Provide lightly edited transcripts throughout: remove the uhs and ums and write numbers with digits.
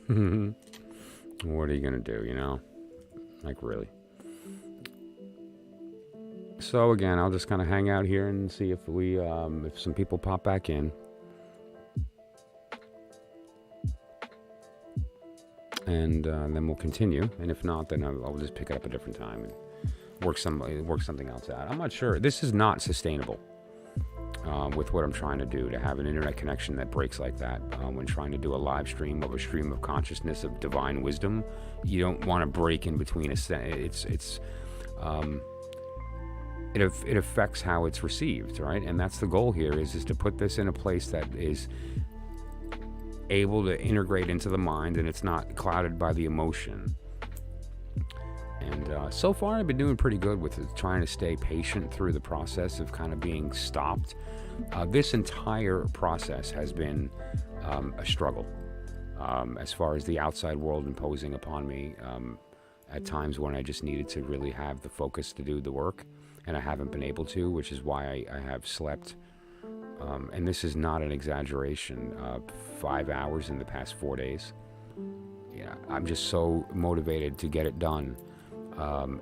What are you going to do, you know? Like, really? So, again, I'll just kind of hang out here and see if if some people pop back in. And then we'll continue. And if not, then I'll just pick it up a different time and work something else out. I'm not sure. This is not sustainable with what I'm trying to do, to have an internet connection that breaks like that. When trying to do a live stream of a stream of consciousness of divine wisdom, you don't want to break in between. It affects how it's received, right? And that's the goal here, is to put this in a place that is able to integrate into the mind, and it's not clouded by the emotion. And so far I've been doing pretty good with it, trying to stay patient through the process of kind of being stopped. This entire process has been a struggle as far as the outside world imposing upon me at times when I just needed to really have the focus to do the work, and I haven't been able to, which is why I have slept. And this is not an exaggeration, 5 hours in the past 4 days. Yeah, I'm just so motivated to get it done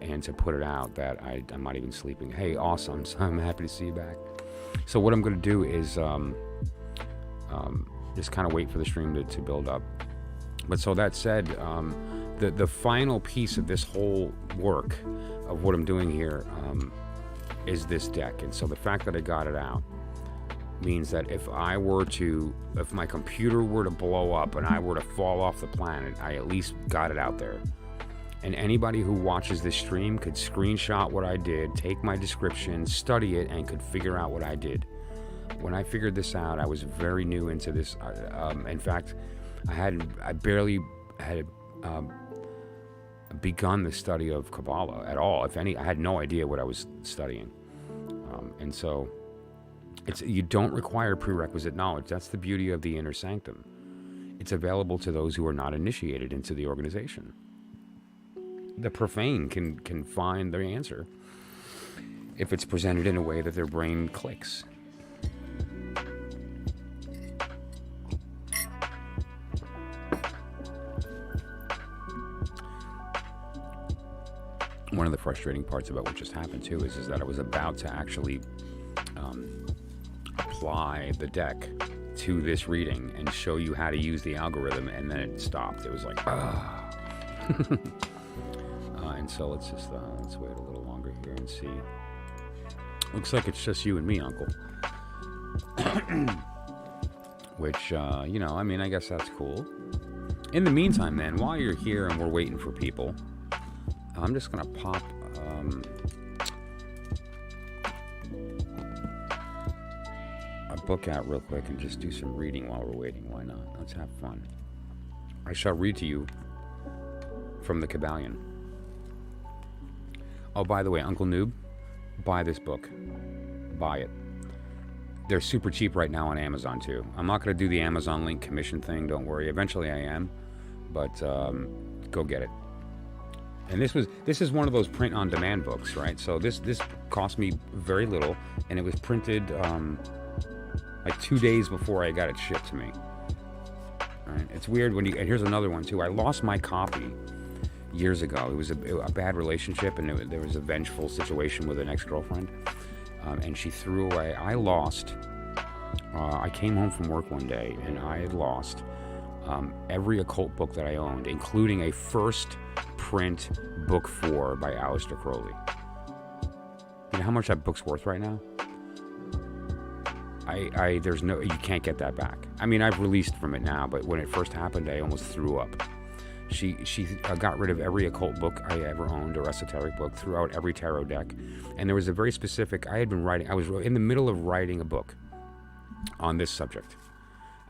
and to put it out that I'm not even sleeping. Hey, awesome. So I'm happy to see you back. So what I'm going to do is just kind of wait for the stream to build up. But so that said, the final piece of this whole work of what I'm doing here is this deck. And so the fact that I got it out means that if my computer were to blow up and I were to fall off the planet, I at least got it out there. And anybody who watches this stream could screenshot what I did, take my description, study it, and could figure out what I did. When I figured this out, I was very new into this. In fact, I barely had begun the study of Kabbalah at all. If any, I had no idea what I was studying. And so you don't require prerequisite knowledge. That's the beauty of the inner sanctum. It's available to those who are not initiated into the organization. The profane can find their answer if it's presented in a way that their brain clicks. One of the frustrating parts about what just happened too is that I was about to actually apply the deck to this reading and show you how to use the algorithm, and then it stopped. It was like, and so let's wait a little longer here and see. Looks like it's just you and me, Uncle. Which, I mean, I guess that's cool. In the meantime, then, while you're here and we're waiting for people, I'm just going to pop a book out real quick and just do some reading while we're waiting. Why not? Let's have fun. I shall read to you from the Kabbalion. Oh, by the way, Uncle Noob, buy this book. Buy it. They're super cheap right now on Amazon, too. I'm not going to do the Amazon link commission thing, don't worry. Eventually I am, but go get it. And this is one of those print-on-demand books, right? So this cost me very little, and it was printed like 2 days before I got it shipped to me. All right? It's weird and here's another one, too. I lost my copy years ago. It was a bad relationship, and there was a vengeful situation with an ex-girlfriend, and she threw away. I came home from work one day, and I had lost every occult book that I owned, including a first print book 4 by Aleister Crowley. You know how much that book's worth right now? You can't get that back. I mean, I've released from it now, but when it first happened, I almost threw up. She got rid of every occult book I ever owned, or esoteric book, threw out every tarot deck. And there was a very specific, I was in the middle of writing a book on this subject.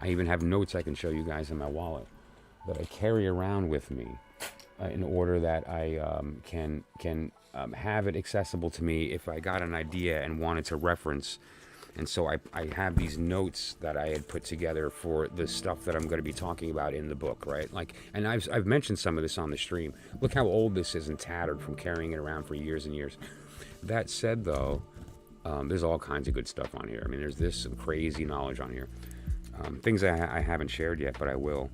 I even have notes I can show you guys in my wallet that I carry around with me in order that I can have it accessible to me if I got an idea and wanted to reference. And so I have these notes that I had put together for the stuff that I'm going to be talking about in the book, right? Like, and I've mentioned some of this on the stream. Look how old this is and tattered from carrying it around for years and years. That said, though, there's all kinds of good stuff on here. I mean, there's some crazy knowledge on here. Things I haven't shared yet, but I will.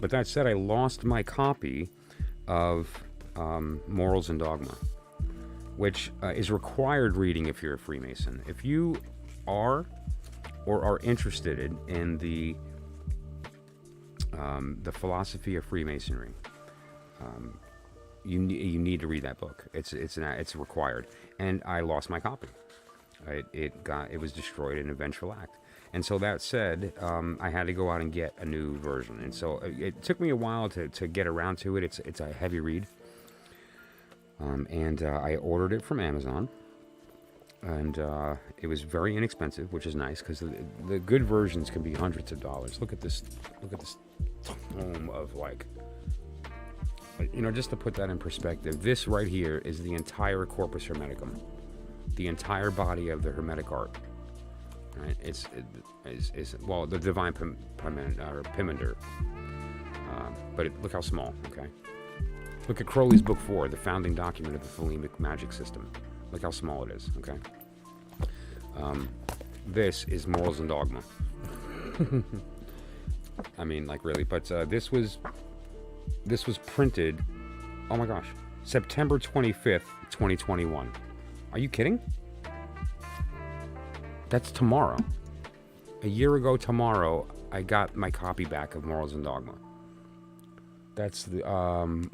But that said, I lost my copy of Morals and Dogma, which is required reading if you're a Freemason. If you are or are interested in the philosophy of Freemasonry, you need to read that book. It's required, and I lost my copy. It was destroyed in a vengeful act. And so that said, I had to go out and get a new version. And so it took me a while to get around to it. It's a heavy read. And I ordered it from Amazon. And it was very inexpensive, which is nice, because the good versions can be hundreds of dollars. Look at this tome of, like, just to put that in perspective, this right here is the entire Corpus Hermeticum, the entire body of the Hermetic art. Right? It's the Divine Pimender. But look how small, okay? Look at Crowley's Book 4, the founding document of the Thelemic magic system. Look how small it is, okay? This is Morals and Dogma. I mean, like, really. But this was printed, oh my gosh, September 25th, 2021. Are you kidding? That's tomorrow. A year ago tomorrow, I got my copy back of Morals and Dogma. That's the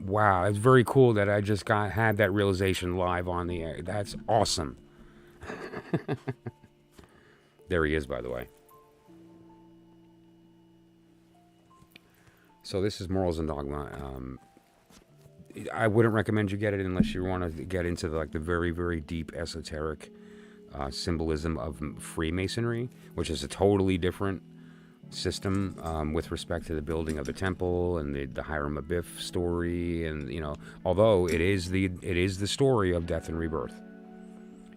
wow. It's very cool that I just had that realization live on the air. That's awesome. There he is, by the way. So this is Morals and Dogma. I wouldn't recommend you get it unless you want to get into the very, very deep esoteric symbolism of Freemasonry, which is a totally different system with respect to the building of the temple and the Hiram Abiff story, and although it is the story of death and rebirth,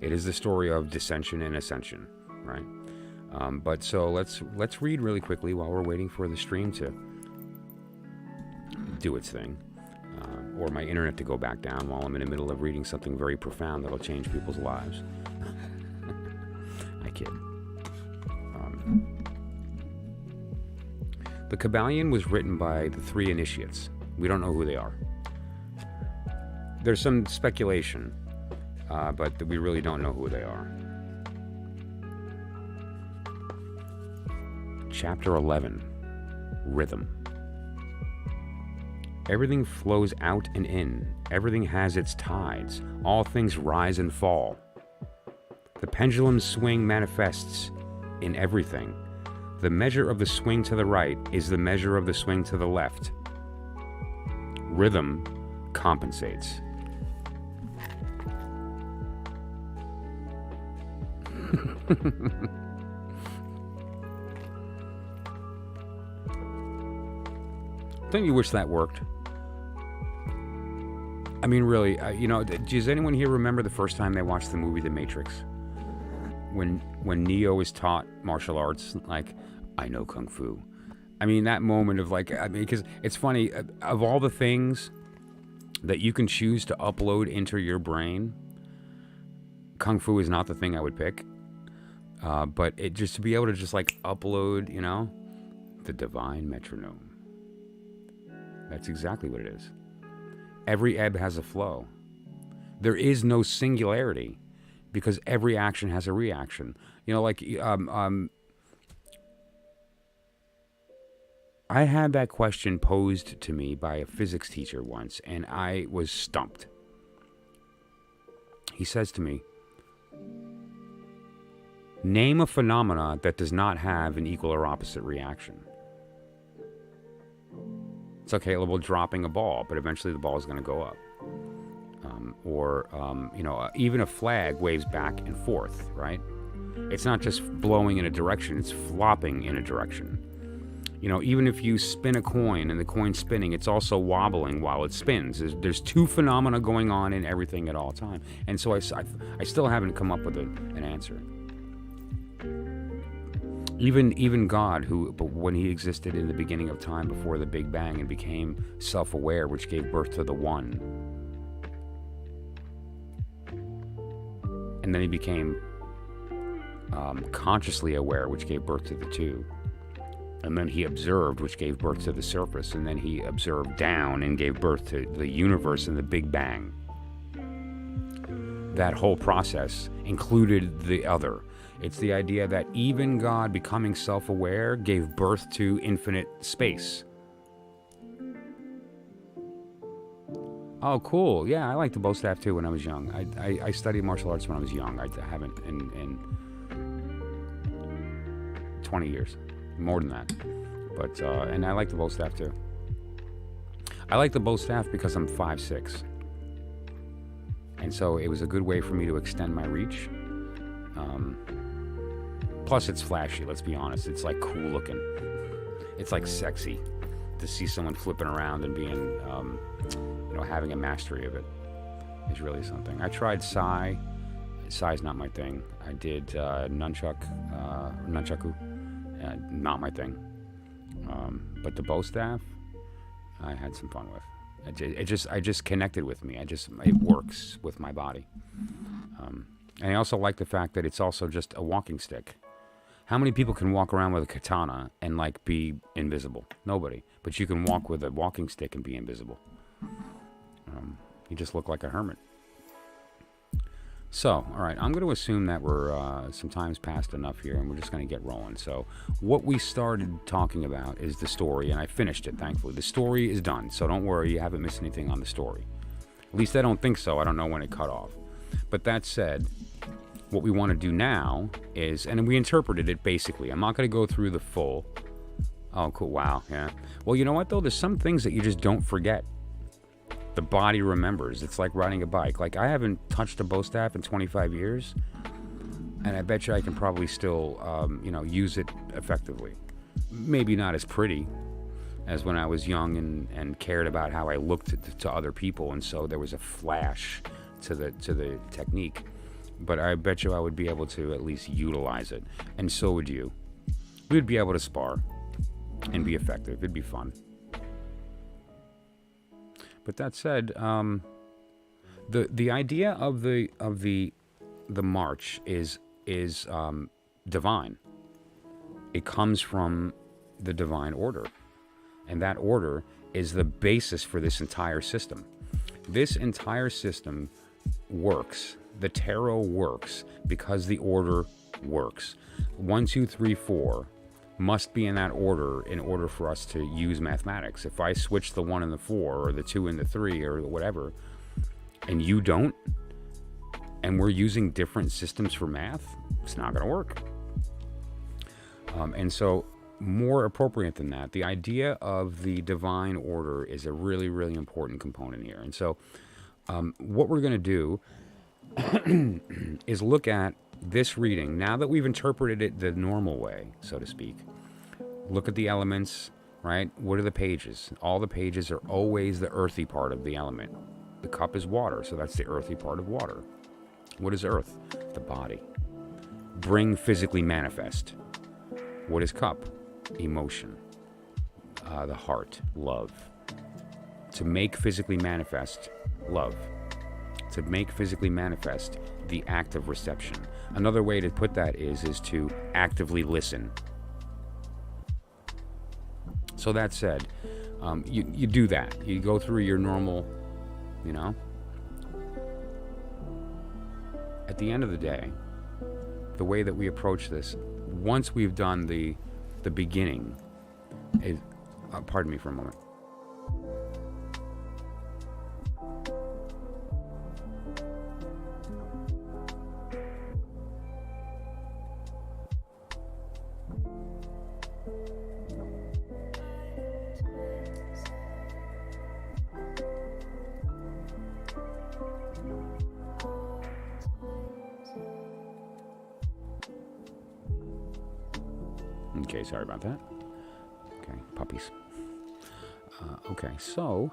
it is the story of dissension and ascension, right? But so let's read really quickly while we're waiting for the stream to do its thing, or my internet to go back down while I'm in the middle of reading something very profound that'll change people's lives. I kid. The Kabbalion was written by the three initiates. We don't know who they are. There's some speculation, but we really don't know who they are. Chapter 11, Rhythm. Everything flows out and in. Everything has its tides. All things rise and fall. The pendulum's swing manifests in everything. The measure of the swing to the right is the measure of the swing to the left. Rhythm compensates. Don't you wish that worked? I mean, really, does anyone here remember the first time they watched the movie The Matrix? When Neo is taught martial arts, like, I know Kung Fu. I mean, that moment of because it's funny, of all the things that you can choose to upload into your brain, Kung Fu is not the thing I would pick. But it just to be able to just upload, the divine metronome. That's exactly what it is. Every ebb has a flow. There is no singularity because every action has a reaction. I had that question posed to me by a physics teacher once, and I was stumped. He says to me, name a phenomena that does not have an equal or opposite reaction. It's okay, well, dropping a ball, but eventually the ball is going to go up. Even a flag waves back and forth, right? It's not just blowing in a direction, it's flopping in a direction. Even if you spin a coin and the coin's spinning, it's also wobbling while it spins. There's two phenomena going on in everything at all time. And so I still haven't come up with an answer. Even God, when he existed in the beginning of time before the Big Bang and became self-aware, which gave birth to the One, and then he became consciously aware, which gave birth to the Two, And then he observed, which gave birth to the surface. And then he observed down and gave birth to the universe and the Big Bang. That whole process included the other. It's the idea that even God, becoming self-aware, gave birth to infinite space. Oh, cool. Yeah, I liked the bow staff too when I was young. I studied martial arts when I was young. I haven't in 20 years. More than that. But, and I like the bow staff too. I like the bow staff because I'm 5'6". And so it was a good way for me to extend my reach. Plus it's flashy, let's be honest. It's like cool looking. It's like sexy to see someone flipping around and being, having a mastery of it is really something. I tried Sai. Sai's not my thing. I did nunchaku, not my thing. But the bow staff, I had some fun with. I just connected with me. It works with my body. And I also like the fact that it's also just a walking stick. How many people can walk around with a katana and like be invisible? Nobody. But you can walk with a walking stick and be invisible. You just look like a hermit. So, all right, I'm going to assume that we're some time's passed enough here, and we're just going to get rolling. So, what we started talking about is the story, and I finished it, thankfully. The story is done, so don't worry, you haven't missed anything on the story. At least I don't think so. I don't know when it cut off. But that said, what we want to do now is, and we interpreted it basically. I'm not going to go through the full. Oh, cool. Wow. Yeah. Well, you know what, though? There's some things that you just don't forget. The body remembers. It's like riding a bike. Like, I haven't touched a bow staff in 25 years, and I bet you I can probably still, use it effectively. Maybe not as pretty as when I was young and cared about how I looked to other people, and so there was a flash to the technique. But I bet you I would be able to at least utilize it, and so would you. We would be able to spar and be effective. It'd be fun. But that said, the idea of the march is divine. It comes from the divine order, and that order is the basis for this entire system. This entire system works. The tarot works because the order works. 1, 2, 3, 4 must be in that order in order for us to use mathematics. If I switch the 1 and the 4 or the 2 and the 3 or whatever, and you don't, and we're using different systems for math, it's not going to work. And so, more appropriate than that, the idea of the divine order is a really, really important component here. And so, what we're going to do is look at this reading, now that we've interpreted it the normal way, so to speak. Look at the elements, right? What are the pages? All the pages are always the earthy part of the element. The cup is water, so that's the earthy part of water. What is earth? The body. Bring, physically manifest. What is cup? Emotion. The heart, love. To make physically manifest, love. To make physically manifest, the act of reception. Another way to put that is to actively listen. So that said, you do that. You go through your normal, At the end of the day, the way that we approach this, once we've done the beginning, is, pardon me for a moment. Okay, sorry about that. Okay, puppies. Okay, so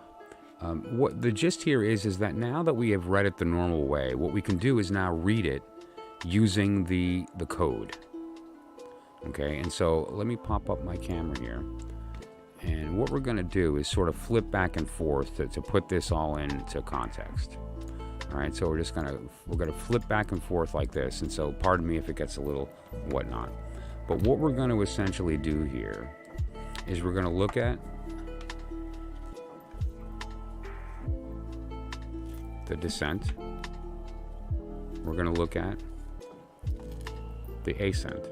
what the gist here is that now that we have read it the normal way, what we can do is now read it using the code. Okay, and so let me pop up my camera here. And what we're going to do is sort of flip back and forth to put this all into context. All right, so we're going to flip back and forth like this. And so pardon me if it gets a little whatnot. But what we're going to essentially do here is we're going to look at the descent. We're going to look at the ascent.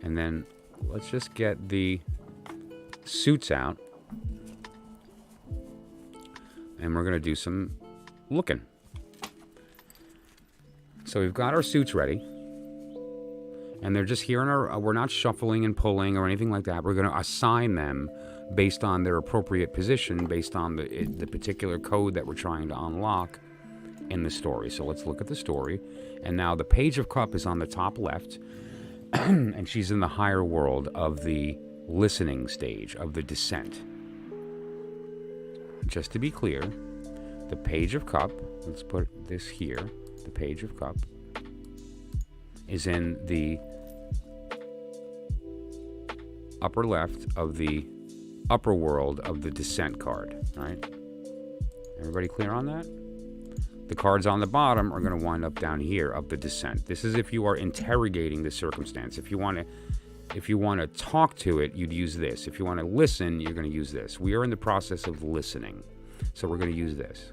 And then let's just get the suits out. And we're going to do some looking. So we've got our suits ready. And they're just here in our, we're not shuffling and pulling or anything like that. We're going to assign them based on their appropriate position, based on the particular code that we're trying to unlock in the story. So let's look at the story. And now the Page of Cups is on the top left. And she's in the higher world of the listening stage, of the descent. Just to be clear, the Page of Cups, let's put this here, the Page of Cups, is in the upper left of the upper world of the descent card, right? Everybody clear on that? The cards on the bottom are going to wind up down here of the descent. This is if you are interrogating the circumstance. If you want to talk to it, you'd use this. If you want to listen, you're going to use this. We are in the process of listening, so we're going to use this.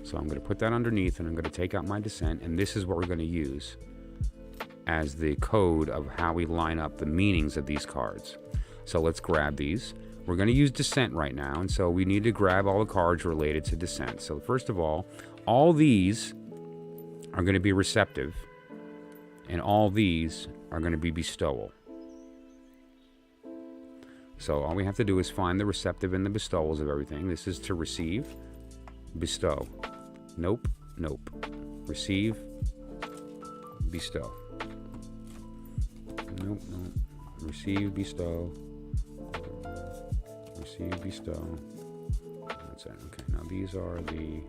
So I'm going to put that underneath, and I'm going to take out my descent, and this is what we're going to use as the code of how we line up the meanings of these cards. So let's grab these. We're going to use descent right now, and so we need to grab all the cards related to descent. So first of all these are going to be receptive, and all these are going to be bestowal. So all we have to do is find the receptive and the bestowals of everything. This is to receive, bestow. Nope, nope. Receive, bestow. Nope, nope. Receive, bestow. Receive, bestow. That's it. Okay, now these are the...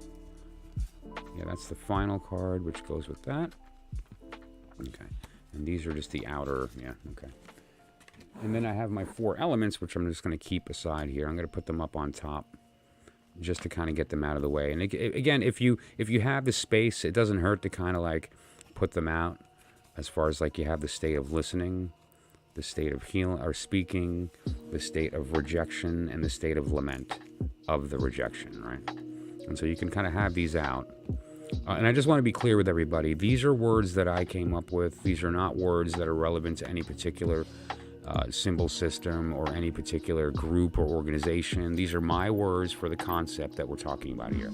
Yeah, that's the final card, which goes with that. Okay. And these are just the outer... Yeah, okay. And then I have my 4 elements, which I'm just going to keep aside here. I'm going to put them up on top just to kind of get them out of the way. And again, if you have the space, it doesn't hurt to kind of like put them out. As far as like you have the state of listening, the state of healing or speaking, the state of rejection, and the state of lament of the rejection, right? And so you can kind of have these out. And I just want to be clear with everybody. These are words that I came up with. These are not words that are relevant to any particular symbol system or any particular group or organization. These are my words for the concept that we're talking about here.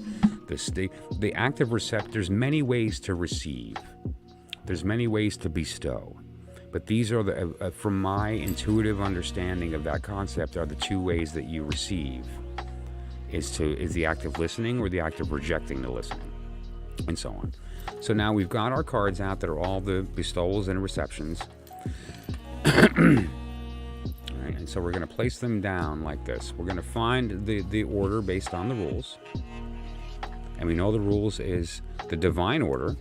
The active receptor, there's many ways to receive. There's many ways to bestow, but these are the, from my intuitive understanding of that concept, are the 2 ways that you receive, is the act of listening or the act of rejecting the listening, and so on. So now we've got our cards out that are all the bestowals and receptions. All right, and so we're going to place them down like this. We're going to find the order based on the rules, and we know the rules is the divine order.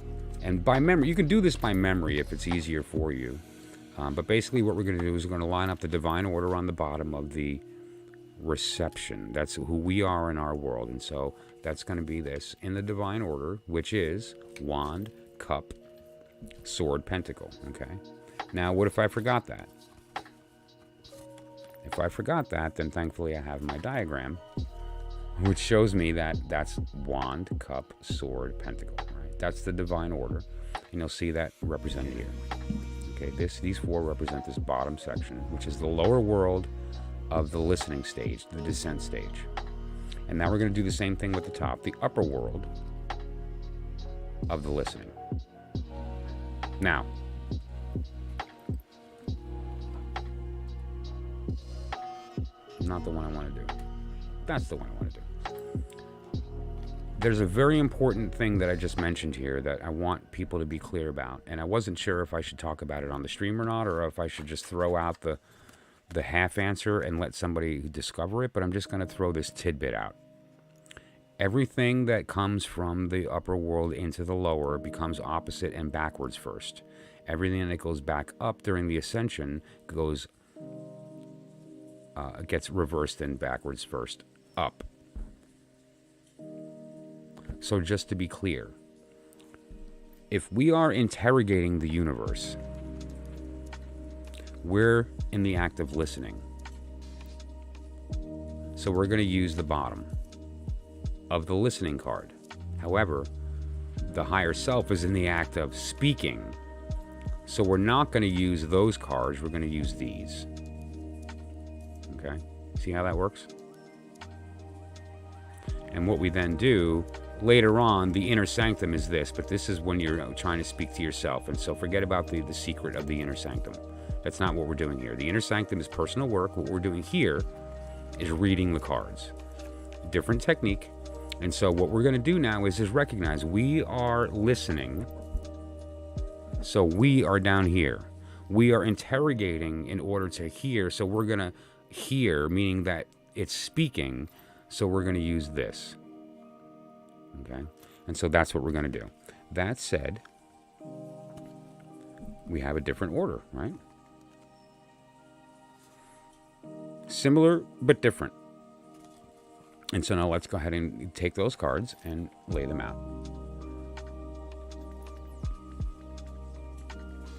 And by memory, you can do this by memory if it's easier for you. But basically what we're going to do is we're going to line up the divine order on the bottom of the reception. That's who we are in our world. And so that's going to be this in the divine order, which is wand, cup, sword, pentacle. Okay. Now, what if I forgot that? If I forgot that, then thankfully I have my diagram, which shows me that that's wand, cup, sword, pentacle. That's the divine order, and you'll see that represented here. Okay, these 4 represent this bottom section, which is the lower world of the listening stage, the descent stage. And now we're going to do the same thing with the top, the upper world of the listening. Now, not the one I want to do. That's the one I want to do. There's a very important thing that I just mentioned here that I want people to be clear about, and I wasn't sure if I should talk about it on the stream or not, or if I should just throw out the half answer and let somebody discover it, but I'm just going to throw this tidbit out. Everything that comes from the upper world into the lower becomes opposite and backwards first. Everything that goes back up during the ascension gets reversed and backwards first, up. So just to be clear, if we are interrogating the universe, we're in the act of listening. So we're going to use the bottom of the listening card. However, the higher self is in the act of speaking. So we're not going to use those cards. We're going to use these. Okay? See how that works? And what we then do later on, the inner sanctum is this, but this is when you're trying to speak to yourself. And so forget about the secret of the inner sanctum. That's not what we're doing here. The inner sanctum is personal work. What we're doing here is reading the cards. Different technique. And so what we're going to do now is recognize we are listening. So we are down here. We are interrogating in order to hear. So we're going to hear, meaning that it's speaking. So we're going to use this. Okay? And so that's what we're going to do. That said, we have a different order, right? Similar, but different. And so now let's go ahead and take those cards and lay them out.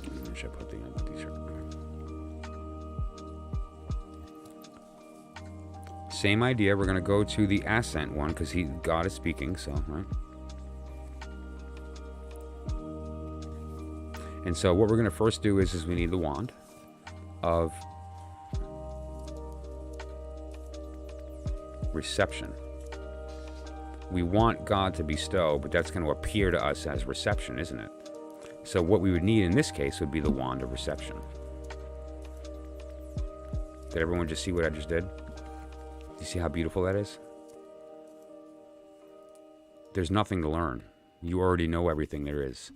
Where should I put the t-shirt? Same idea. We're going to go to the ascent one because God is speaking, so, right? And so what we're going to first do is we need the wand of reception. We want God to bestow, but that's going to appear to us as reception, isn't it? So what we would need in this case would be the wand of reception. Did everyone just see what I just did? You see how beautiful that is? There's nothing to learn. You already know everything there is.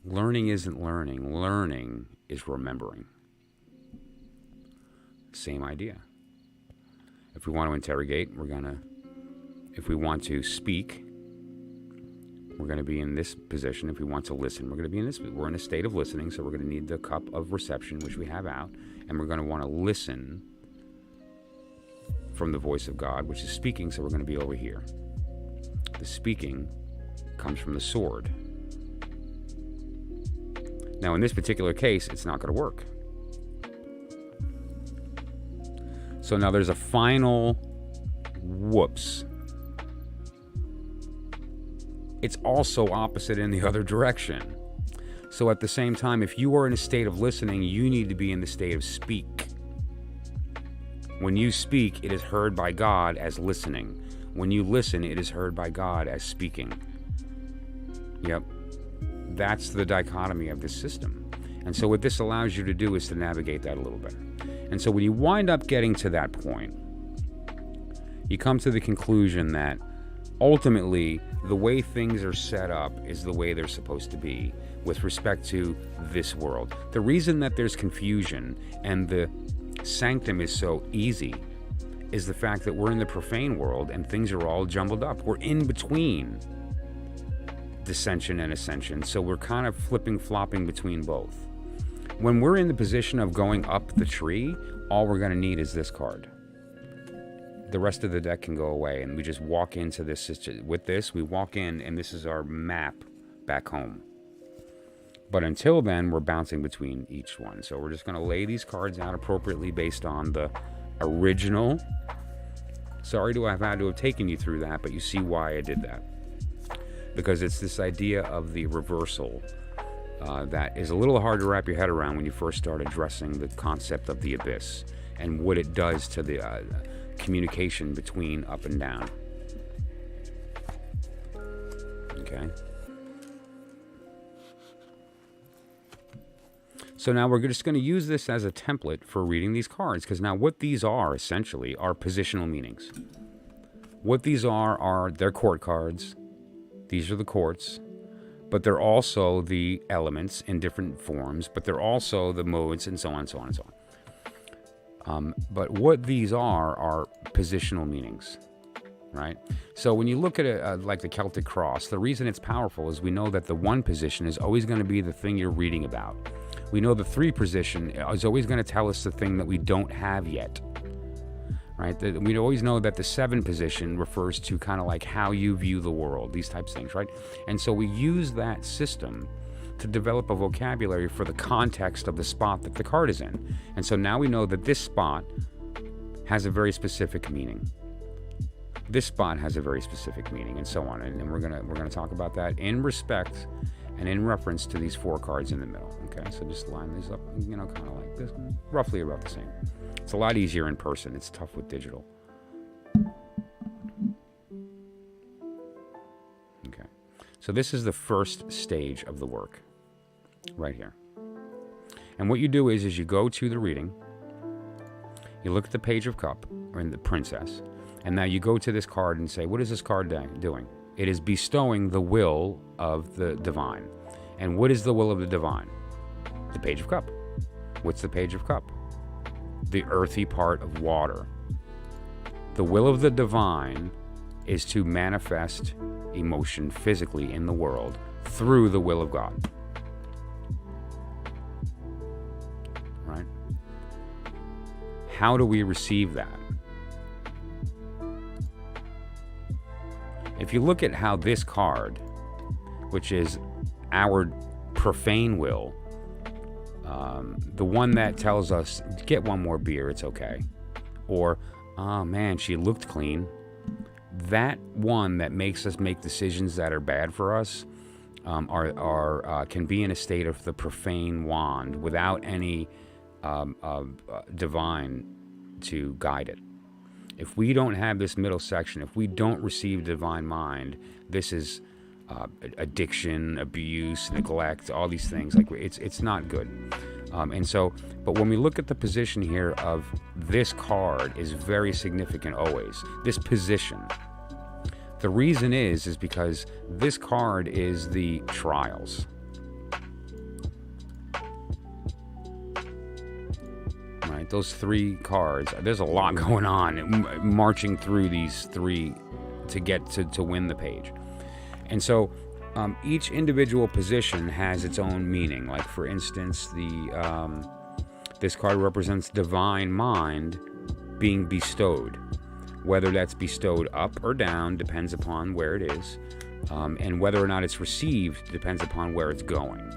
Learning isn't learning. Learning is remembering. Same idea. If we want to interrogate, if we want to speak, we're going to be in this position. If we want to listen, we're going to be in this. We're in a state of listening, so we're going to need the cup of reception, which we have out, and we're going to want to listen from the voice of God, which is speaking, so we're going to be over here. The speaking comes from the sword. Now, in this particular case, it's not going to work. So now there's a final whoops. It's also opposite in the other direction. So at the same time, if you are in a state of listening, you need to be in the state of speak. When you speak, it is heard by God as listening. When you listen, it is heard by God as speaking. Yep. That's the dichotomy of this system. And so what this allows you to do is to navigate that a little better. And so when you wind up getting to that point, you come to the conclusion that ultimately the way things are set up is the way they're supposed to be with respect to this world. The reason that there's confusion and the sanctum is so easy is the fact that we're in the profane world and things are all jumbled up. We're in between dissension and ascension, so we're kind of flopping between both. When we're in the position of going up the tree, all we're going to need is this card. The rest of the deck can go away, and we just walk into this. With this, we walk in, and this is our map back home. But until then, we're bouncing between each one. So we're just going to lay these cards out appropriately based on the original. Sorry to have had to have taken you through that, but you see why I did that. Because it's this idea of the reversal that is a little hard to wrap your head around when you first start addressing the concept of the abyss and what it does to the communication between up and down. Okay. So now we're just going to use this as a template for reading these cards, because now what these are essentially are positional meanings. What these are they're court cards. These are the courts, but they're also the elements in different forms, but they're also the modes and so on and so on and so on. But what these are positional meanings, right? So when you look at it like the Celtic cross, the reason it's powerful is we know that the one position is always going to be the thing you're reading about. We know the three position is always going to tell us the thing that we don't have yet, right? We always know that the 7 position refers to kind of like how you view the world, these types of things, right? And so we use that system to develop a vocabulary for the context of the spot that the card is in. And so now we know that this spot has a very specific meaning. This spot has a very specific meaning, and so on. And we're gonna talk about that in respect and in reference to these 4 cards in the middle. Okay, so just line these up, kind of like this, roughly about the same. It's a lot easier in person. It's tough with digital. Okay, so this is the first stage of the work, right here. And what you do is you go to the reading, you look at the Page of Cup, or in the Princess, and now you go to this card and say, what is this card doing? It is bestowing the will of the divine. And what is the will of the divine? The Page of Cup. What's the Page of Cup? The earthy part of water. The will of the divine is to manifest emotion physically in the world through the will of God. Right? How do we receive that? If you look at how this card, which is our profane will, the one that tells us, get one more beer, it's okay. Or, oh man, she looked clean. That one that makes us make decisions that are bad for us can be in a state of the profane wand without any divine to guide it. If we don't have this middle section, if we don't receive divine mind, this is addiction, abuse, neglect, all these things. Like it's not good. But when we look at the position here of this card is very significant always. This position. The reason is because this card is the trials. Right, those 3 cards, there's a lot going on marching through these 3 to get to win the page. And so each individual position has its own meaning. Like for instance, this card represents divine mind being bestowed. Whether that's bestowed up or down depends upon where it is, and whether or not it's received depends upon where it's going.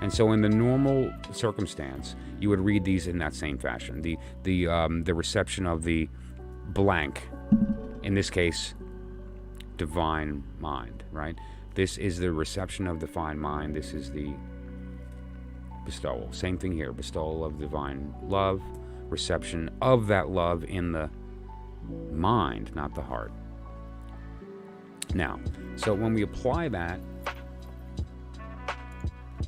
And so in the normal circumstance, you would read these in that same fashion. The reception of the blank, in this case, divine mind, right? This is the reception of divine mind. This is the bestowal. Same thing here, bestowal of divine love, reception of that love in the mind, not the heart. Now, so when we apply that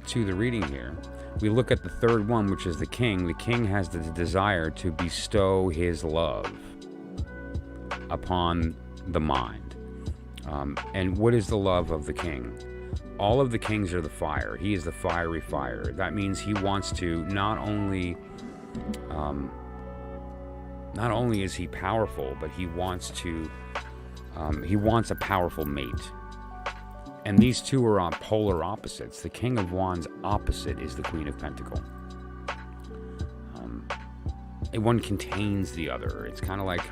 to the reading here, we look at the third one, which is the king. The king has the desire to bestow his love upon the mind. And what is the love of the king? All of the kings are the fire. He is the fiery fire. That means he wants to not only is he powerful, but he wants a powerful mate. And these two are on polar opposites. The King of Wands opposite is the Queen of Pentacles. One contains the other. It's kind of like...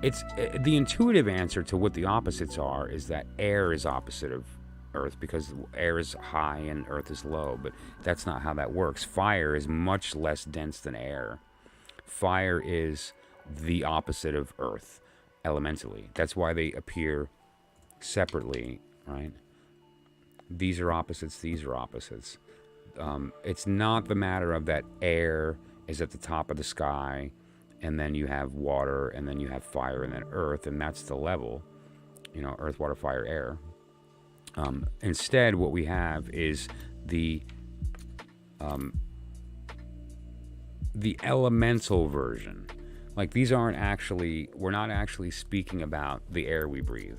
It's the intuitive answer to what the opposites are is that air is opposite of earth because air is high and earth is low, but that's not how that works. Fire is much less dense than air. Fire is the opposite of earth elementally. That's why they appear separately, right? These are opposites, these are opposites. It's not the matter of that air is at the top of the sky and then you have water, and then you have fire, and then earth, and that's the level, earth, water, fire, air. Instead, what we have is the elemental version. Like these aren't actually, we're not actually speaking about the air we breathe.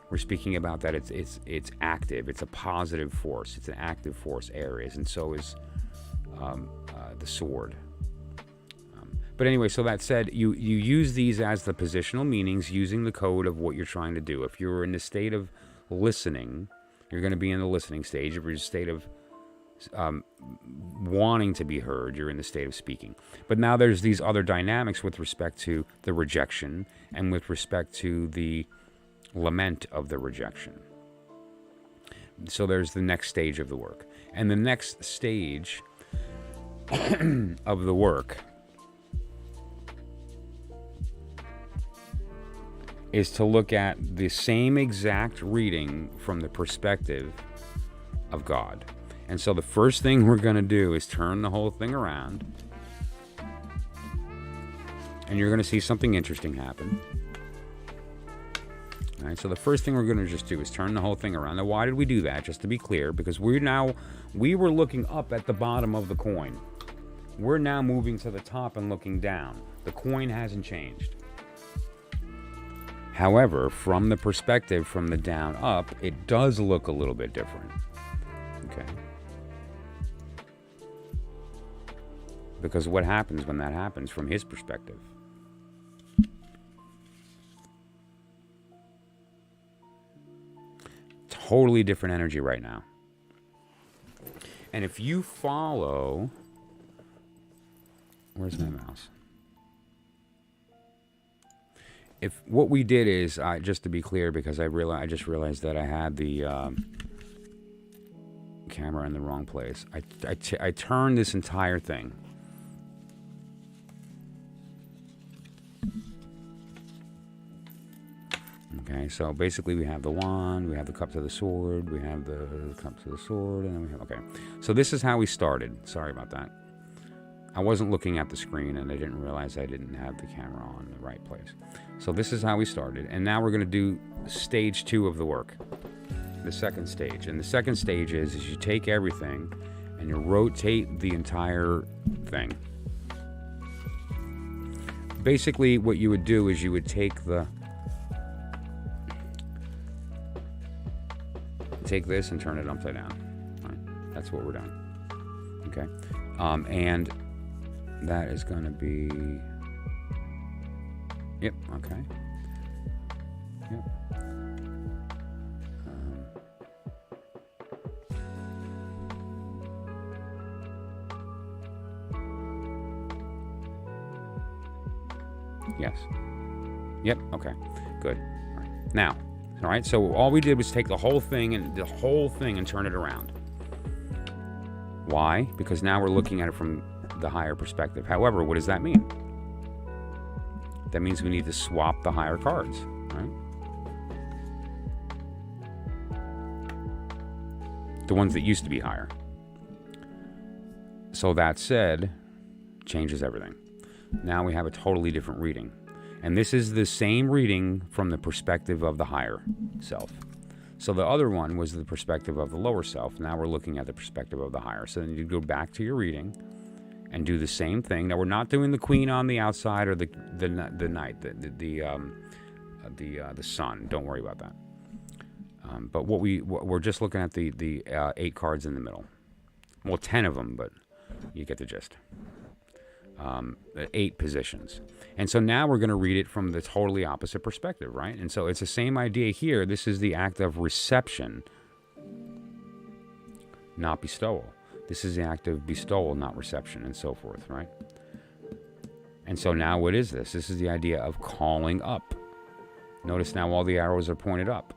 We're speaking about that it's active. It's a positive force. It's an active force. Air is, and so is the sword. But anyway, so that said, you use these as the positional meanings using the code of what you're trying to do. If you're in the state of listening, you're going to be in the listening stage. If you're in the state of wanting to be heard, you're in the state of speaking. But now there's these other dynamics with respect to the rejection and with respect to the lament of the rejection. So there's the next stage of the work. And the next stage of the work is to look at the same exact reading from the perspective of God. And so the first thing we're going to do is turn the whole thing around. And you're going to see something interesting happen. All right, so the first thing we're going to just do is turn the whole thing around. Now, why did we do that? Just to be clear, because we were looking up at the bottom of the coin. We're now moving to the top and looking down. The coin hasn't changed. However, from the perspective from the down up, it does look a little bit different. Okay. Because what happens when that happens from his perspective? Totally different energy right now. And if you follow... Where's my mouse? If what we did is, just to be clear, because I just realized that I had the camera in the wrong place. I turned this entire thing. Okay, so basically we have the wand, we have the cup to the sword, we have the cup to the sword, and then we have... Okay, so this is how we started. Sorry about that. I wasn't looking at the screen, and I didn't realize I didn't have the camera on the right place. So this is how we started, and now we're going to do stage 2 of the work. The second stage. And the second stage is you take everything, and you rotate the entire thing. Basically, what you would do is you would take this and turn it upside down. All right. That's what we're doing. Okay. And that is going to be... Yep. Okay. Yep. Yes. Yep. Okay. Good. All right. Now... All right, so all we did was take the whole thing and turn it around. Why? Because now we're looking at it from the higher perspective. However, what does that mean? That means we need to swap the higher cards, right? The ones that used to be higher. So that said, changes everything. Now we have a totally different reading. And this is the same reading from the perspective of the higher self. So the other one was the perspective of the lower self. Now we're looking at the perspective of the higher. So then you go back to your reading and do the same thing. Now we're not doing the queen on the outside or the knight, the sun. Don't worry about that. But we're just looking at the 8 cards in the middle. Well, 10 of them, but you get the gist. 8 positions. And so now we're going to read it from the totally opposite perspective, right? And so it's the same idea here. This is the act of reception, not bestowal. This is the act of bestowal, not reception, and so forth, right? And so now what is this? This is the idea of calling up. Notice now all the arrows are pointed up.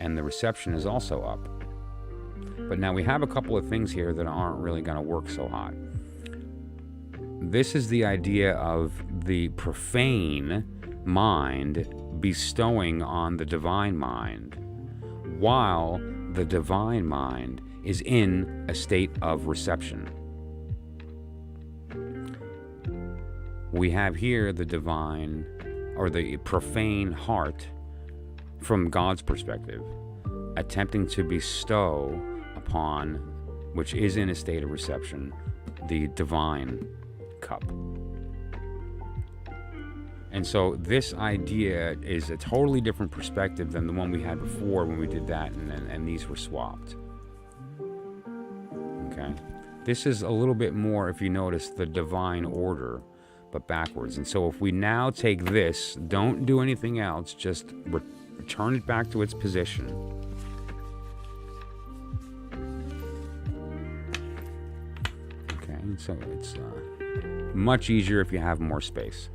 And the reception is also up. But now we have a couple of things here that aren't really going to work so hot. This is the idea of the profane mind bestowing on the divine mind, while the divine mind is in a state of reception. We have here the divine, or the profane heart, from God's perspective, attempting to bestow upon, which is in a state of reception, the divine cup. And so this idea is a totally different perspective than the one we had before when we did that, and these were swapped. Okay? This is a little bit more, if you notice, the divine order, but backwards. And so if we now take this, don't do anything else, just return it back to its position. Okay, and so it's much easier if you have more space.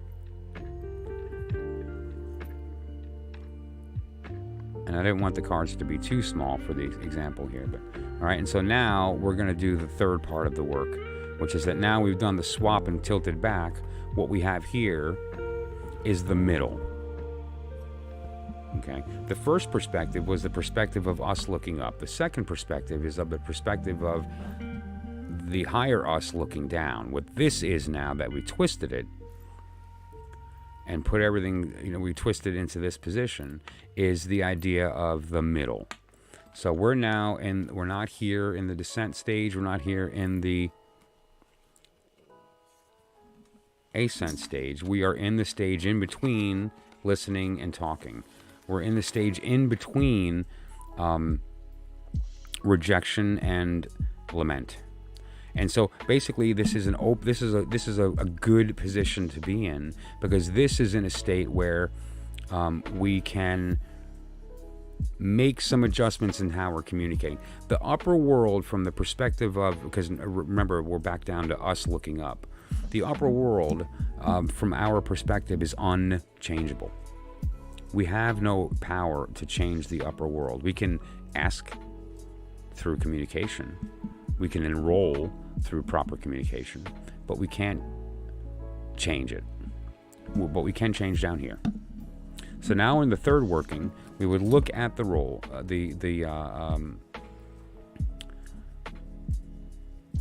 And I didn't want the cards to be too small for the example here, but all right. And so now we're going to do the third part of the work, which is that now we've done the swap and tilted back. What we have here is the middle. Okay. The first perspective was the perspective of us looking up. The second perspective is of the perspective of the higher us looking down. What this is now that we twisted it and put everything, we twisted into this position, is the idea of the middle. So we're not here in the descent stage. We're not here in the ascent stage. We are in the stage in between listening and talking. We're in the stage in between rejection and lament. And so basically this is a good position to be in, because this is in a state where we can make some adjustments in how we're communicating. The upper world, from the perspective of, because remember, we're back down to us looking up. The upper world, from our perspective, is unchangeable. We have no power to change the upper world. We can ask through communication. We can enroll through proper communication, but we can't change it. But we can change down here. So now in the third working, we would look at the role, the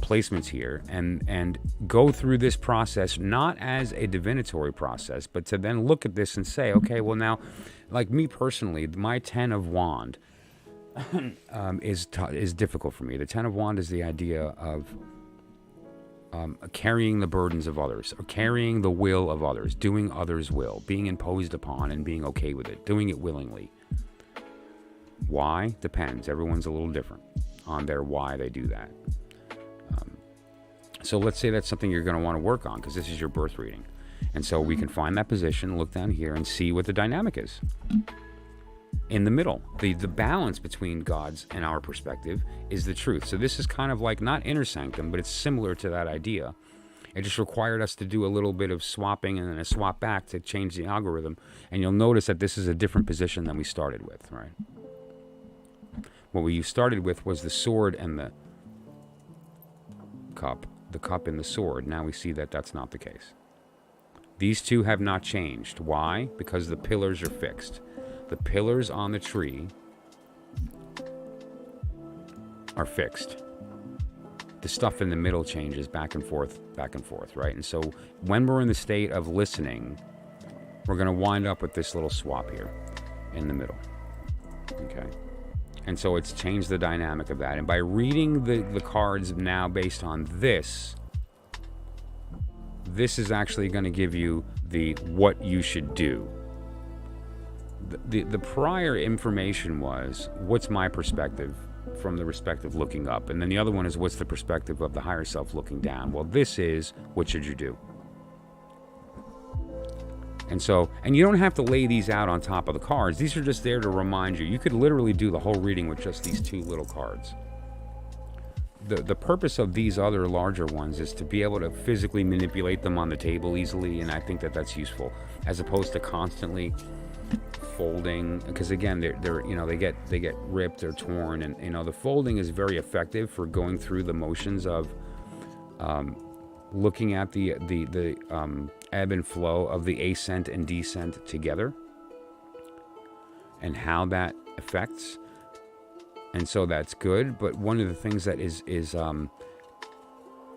placements here, and go through this process not as a divinatory process, but to then look at this and say, okay, well now, like me personally, my 10 of Wand is difficult for me. The 10 of Wand is the idea of carrying the burdens of others, or carrying the will of others, doing others' will, being imposed upon and being okay with it, doing it willingly. Why? Depends. Everyone's a little different on their why they do that. So let's say that's something you're going to want to work on, because this is your birth reading. And so we can find that position, look down here, and see what the dynamic is. In the middle, the balance between God's and our perspective is the truth. So this is kind of like, not inner sanctum, but it's similar to that idea. It just required us to do a little bit of swapping and then a swap back to change the algorithm. And you'll notice that this is a different position than we started with, right? What we started with was the sword and the cup and the sword. Now we see that that's not the case. These two have not changed. Why? Because the pillars are fixed. The pillars on the tree are fixed. The stuff in the middle changes back and forth, right? And so when we're in the state of listening, we're going to wind up with this little swap here in the middle. Okay? And so it's changed the dynamic of that. And by reading the cards now based on this is actually going to give you the what you should do. The prior information was, what's my perspective from the respective looking up? And then the other one is, what's the perspective of the higher self looking down? Well, this is, what should you do? And so, and you don't have to lay these out on top of the cards. These are just there to remind you. You could literally do the whole reading with just these two little cards. The purpose of these other larger ones is to be able to physically manipulate them on the table easily, and I think that that's useful, as opposed to constantly folding, because again, they get ripped or torn, and the folding is very effective for going through the motions of looking at the ebb and flow of the ascent and descent together and how that affects. And so that's good, but one of the things that is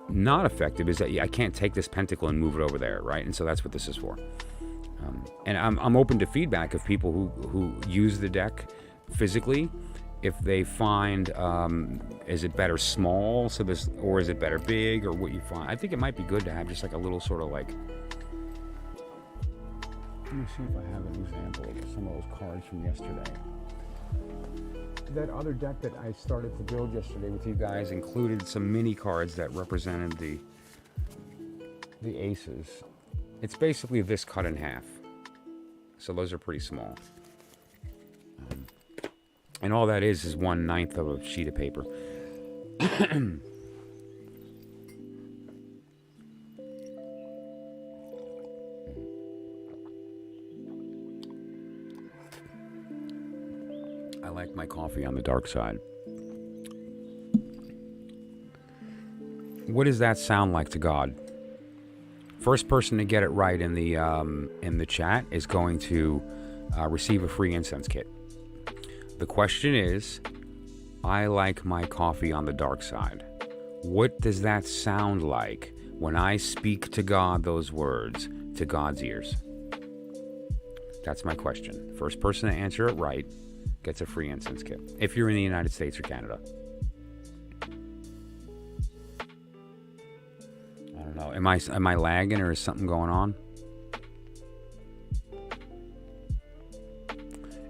not effective is that I can't take this pentacle and move it over there, right? And so that's what this is for. And I'm open to feedback of people who use the deck physically, if they find, is it better small, or is it better big, or what you find. I think it might be good to have just like a little sort of like, let me see if I have an example of some of those cards from yesterday. That other deck that I started to build yesterday with you guys included some mini cards that represented the aces. It's basically this cut in half. So those are pretty small. And all that is 1/9 of a sheet of paper. I like my coffee on the dark side. What does that sound like to God? First person to get it right in the chat is going to receive a free incense kit. The question is, I like my coffee on the dark side. What does that sound like when I speak to God those words to God's ears? That's my question. First person to answer it right gets a free incense kit, if you're in the United States or Canada. I don't know. Am I lagging, or is something going on?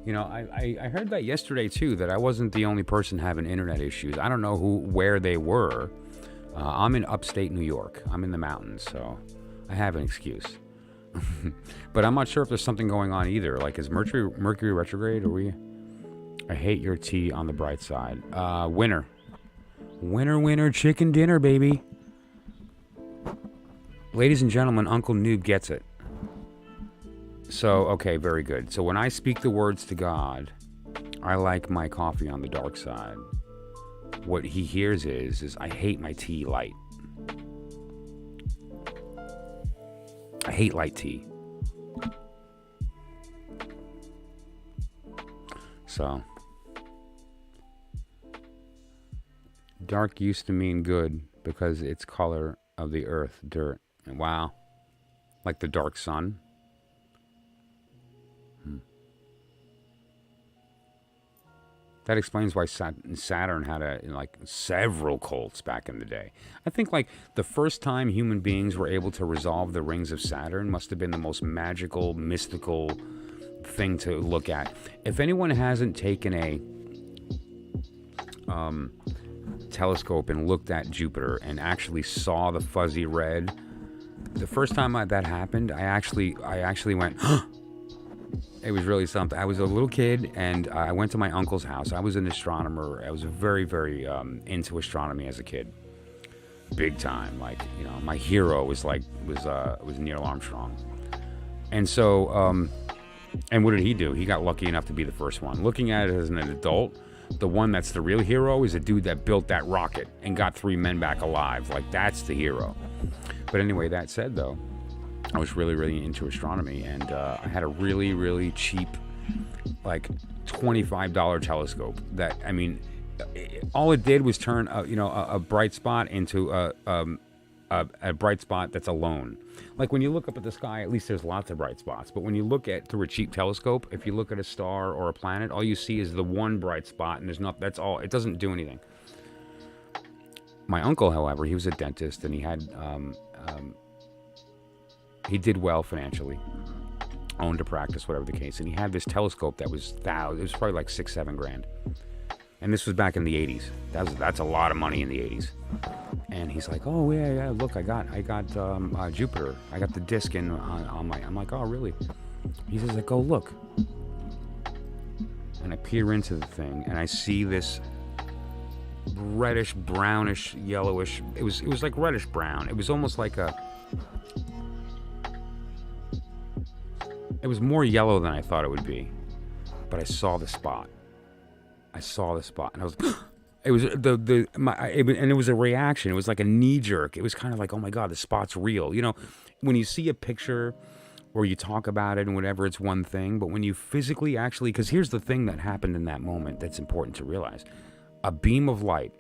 You know, I heard that yesterday too, that I wasn't the only person having internet issues. I don't know where they were. I'm in upstate New York. I'm in the mountains, so I have an excuse. But I'm not sure if there's something going on either. Like, is Mercury retrograde? I hate your tea on the bright side. Winner, chicken dinner, baby. Ladies and gentlemen, Uncle Noob gets it. So, okay, very good. So when I speak the words to God, I like my coffee on the dark side. What he hears is I hate my tea light. I hate light tea. So, dark used to mean good because it's color of the earth, dirt. And wow. Like the dark sun. That explains why Saturn had several cults back in the day. I think the first time human beings were able to resolve the rings of Saturn must have been the most magical, mystical thing to look at. If anyone hasn't taken a telescope and looked at Jupiter and actually saw the fuzzy red, the first time that happened, I actually went, huh! It was really something. I was a little kid, and I went to my uncle's house. I was an astronomer. I was very, very into astronomy as a kid, big time. My hero was Neil Armstrong. And so, and what did he do? He got lucky enough to be the first one. Looking at it as an adult, the one that's the real hero is a dude that built that rocket and got 3 men back alive. That's the hero. But anyway, that said, though, I was really, really into astronomy, and I had a really, really cheap, $25 telescope that, all it did was turn a bright spot into a bright spot that's alone. Like when you look up at the sky, at least there's lots of bright spots, but when you look at through a cheap telescope, if you look at a star or a planet, all you see is the one bright spot, and that's all. It doesn't do anything. My uncle, however, he was a dentist, and he had he did well financially, owned a practice, whatever the case, and he had this telescope that was it was probably $6-7 grand, and this was back in the 80s. That's a lot of money in the 80s. And he's like, oh yeah, look, I got Jupiter, I got the disc in on my. I'm like, oh really? He says, go look, and I peer into the thing, and I see this reddish, brownish, yellowish. It was like reddish brown. It was almost like it was more yellow than I thought it would be. But I saw the spot. And I was it was and it was a reaction. It was like a knee jerk. It was kind of like, oh my God, the spot's real. When you see a picture or you talk about it and whatever, it's one thing, but when you physically actually, because here's the thing that happened in that moment that's important to realize. A beam of light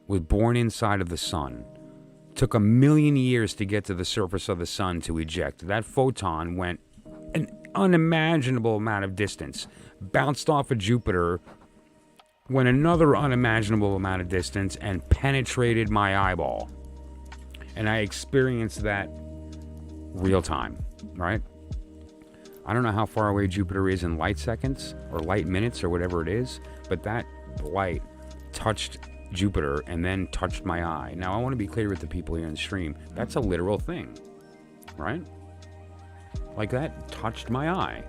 was born inside of the sun. Took 1 million years to get to the surface of the sun to eject. That photon went an unimaginable amount of distance, bounced off of Jupiter, went another unimaginable amount of distance, and penetrated my eyeball. And I experienced that real time, right? I don't know how far away Jupiter is in light seconds or light minutes or whatever it is, but that light touched Jupiter and then touched my eye. Now, I want to be clear with the people here in the stream. That's a literal thing, right? Like that touched my eye.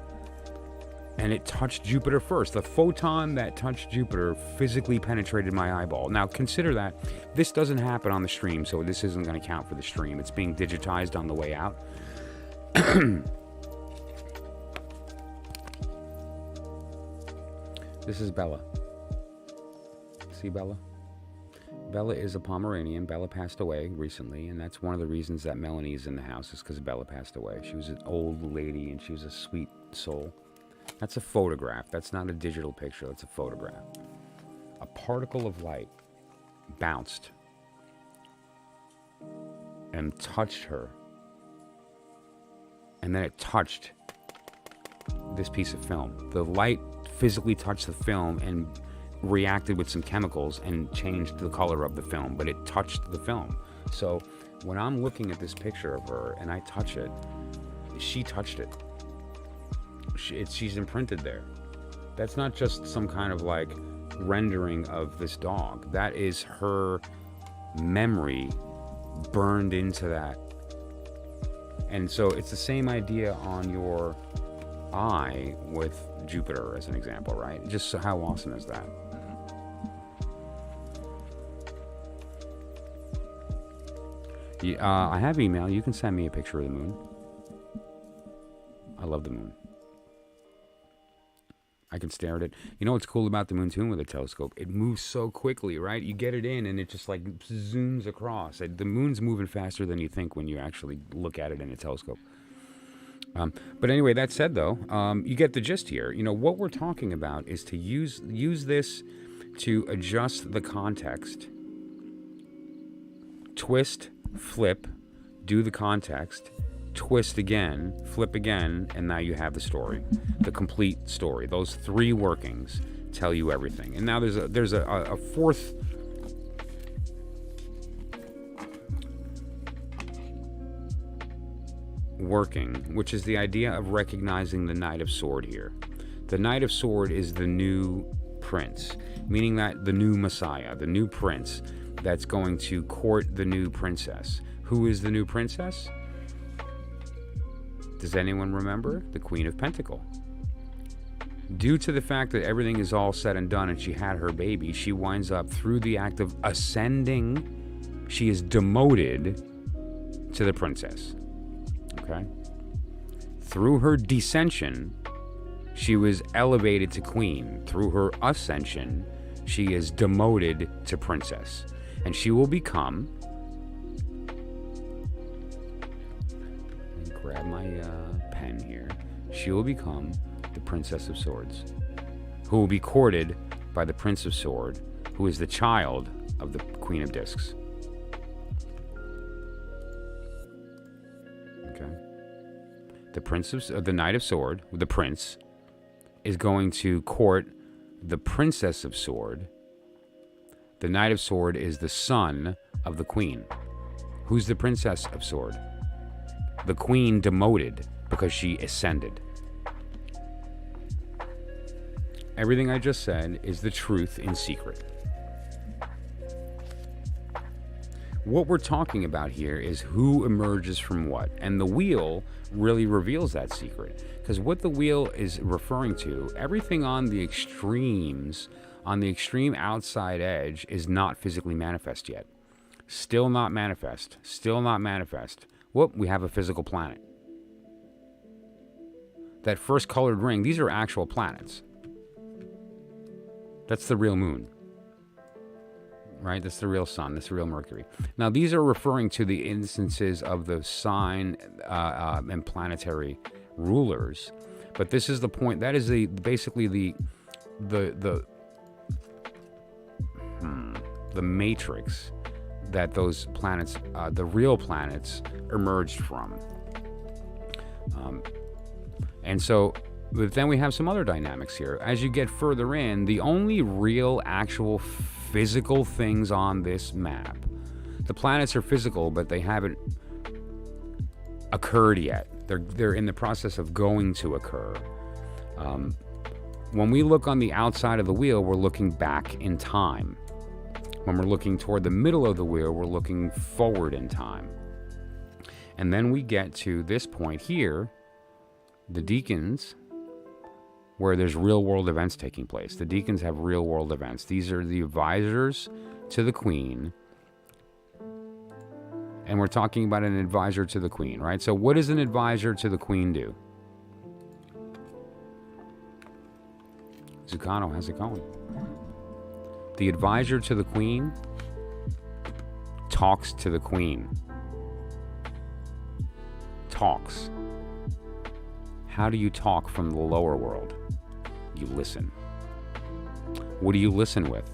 And it touched Jupiter first. The photon that touched Jupiter physically penetrated my eyeball. Now, consider that this doesn't happen on the stream, so this isn't going to count for the stream. It's being digitized on the way out. This is Bella. See Bella? Bella is a Pomeranian. Bella passed away recently, and that's one of the reasons that Melanie's in the house is because Bella passed away. She was an old lady, and she was a sweet, soul. That's a photograph. That's not a digital picture. That's a photograph. A particle of light bounced and touched her. And then it touched this piece of film. The light physically touched the film and reacted with some chemicals and changed the color of the film, but it touched the film. So when I'm looking at this picture of her and I touch it, she touched it. She's imprinted there. That's not just some kind of like rendering of this dog. That is her memory burned into that. And so it's the same idea on your eye with Jupiter as an example, right? Just so how awesome is that? I have email. You can send me a picture of the moon. I love the moon. I can stare at it. You know what's cool about the moon too with a telescope? It moves so quickly, right? You get it in and it just like zooms across. The moon's moving faster than you think when you actually look at it in a telescope. But anyway, that said though, you get the gist here. You know, what we're talking about is to use this to adjust the context. Twist, flip, do the context, twist again, flip again, and now you have the story, the complete story. Those three workings tell you everything. And now there's a fourth working, which is the idea of recognizing the Knight of Sword here. The Knight of Sword is the new prince, meaning that the new Messiah, the new prince that's going to court the new princess. Who is the new princess? Does anyone remember? The Queen of Pentacles. Due to the fact that everything is all said and done and she had her baby, she winds up through the act of ascending, she is demoted to the princess. Okay? Through her descension, she was elevated to queen. Through her ascension, she is demoted to princess. And she will become... Let me grab my pen here. She will become the Princess of Swords, who will be courted by the Prince of Sword, who is the child of the Queen of Discs. Okay. The Knight of Sword, the Prince, is going to court the Princess of Sword. The Knight of Sword is the son of the Queen. Who's the Princess of Sword? The Queen demoted because she ascended. Everything I just said is the truth in secret. What we're talking about here is who emerges from what. And the wheel really reveals that secret. Because what the wheel is referring to, everything on the extremes, on the extreme outside edge, is not physically manifest yet. Still not manifest. Still not manifest. Whoop, we have a physical planet. That first colored ring, these are actual planets. That's the real moon. Right? That's the real sun. That's the real Mercury. Now, these are referring to the instances of the sign and planetary rulers. But this is the point. That is basically the matrix that those planets, the real planets, emerged from. And so, but then we have some other dynamics here. As you get further in, the only real, actual, physical things on this map, the planets are physical, but they haven't occurred yet. They're in the process of going to occur. When we look on the outside of the wheel, we're looking back in time. When we're looking toward the middle of the wheel, we're looking forward in time. And then we get to this point here, the deacons, where there's real-world events taking place. The deacons have real-world events. These are the advisors to the queen. And we're talking about an advisor to the queen, right? So what does an advisor to the queen do? Zucano, how's it going? The advisor to the queen talks to the queen. Talks. How do you talk from the lower world? You listen. What do you listen with?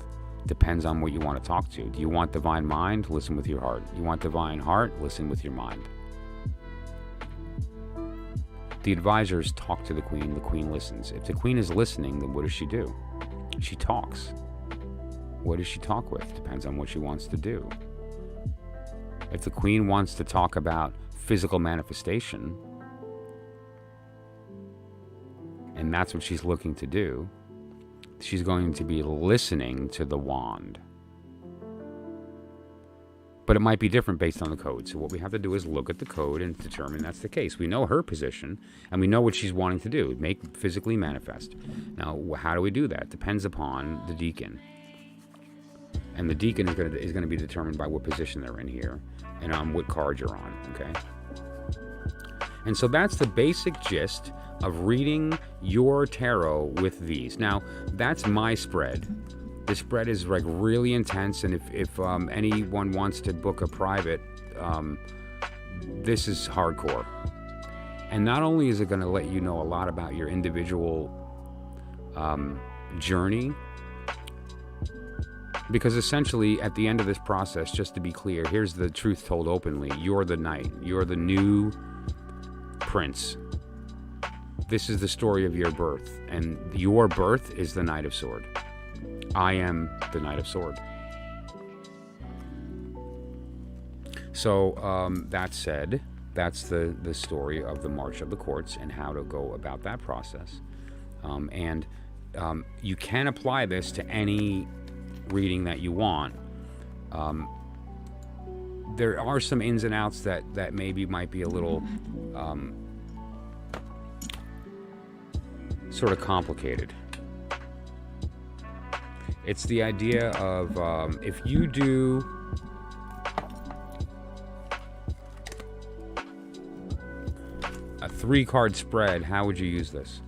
Depends on what you want to talk to. Do you want divine mind? Listen with your heart. You want divine heart? Listen with your mind. The advisors talk to the queen listens. If the queen is listening, then what does she do? She talks. What does she talk with? Depends on what she wants to do. If the queen wants to talk about physical manifestation, and that's what she's looking to do, she's going to be listening to the wand. But it might be different based on the code. So what we have to do is look at the code and determine that's the case. We know her position, and we know what she's wanting to do, make physically manifest. Now, how do we do that? Depends upon the deacon. And the deacon is going to be determined by what position they're in here, and on what card you're on, okay? And so that's the basic gist of reading your tarot with these. Now, that's my spread. The spread is like really intense, and if anyone wants to book a private, this is hardcore. And not only is it going to let you know a lot about your individual journey, because essentially at the end of this process, just to be clear, here's the truth told openly: you're the knight, you're the new prince. This is the story of your birth, and your birth is the Knight of Sword. I am the Knight of Sword. So that said, that's the story of the March of the Courts and how to go about that process. And you can apply this to any reading that you want. There are some ins and outs that maybe might be a little sort of complicated. It's the idea of if you do a 3-card spread, how would you use this?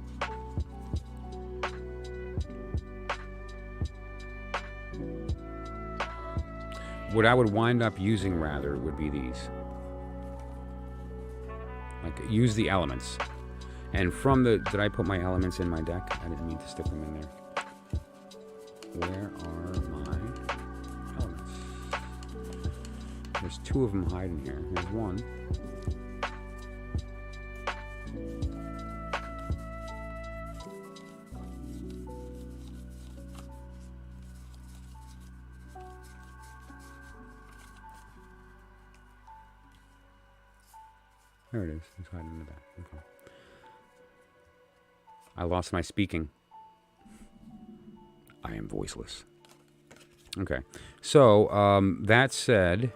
What I would wind up using, rather, would be these. Like, use the elements. And from the... Did I put my elements in my deck? I didn't mean to stick them in there. Where are my elements? There's 2 of them hiding here. There's one. There it is. It's hiding in the back. Okay. I lost my speaking. I am voiceless. Okay. So, that said,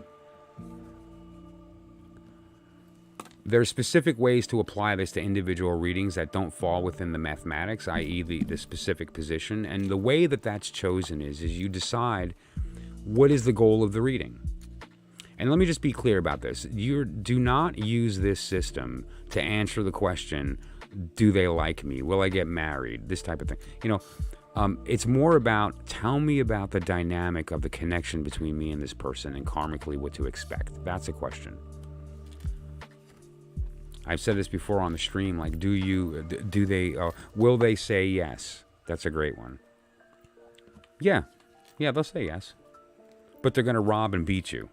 there are specific ways to apply this to individual readings that don't fall within the mathematics, i.e. the specific position. And the way that that's chosen is you decide what is the goal of the reading. And let me just be clear about this. You do not use this system to answer the question, do they like me? Will I get married? This type of thing. You know, it's more about, tell me about the dynamic of the connection between me and this person and karmically what to expect. That's a question. I've said this before on the stream, like, will they say yes? That's a great one. Yeah, they'll say yes. But they're going to rob and beat you.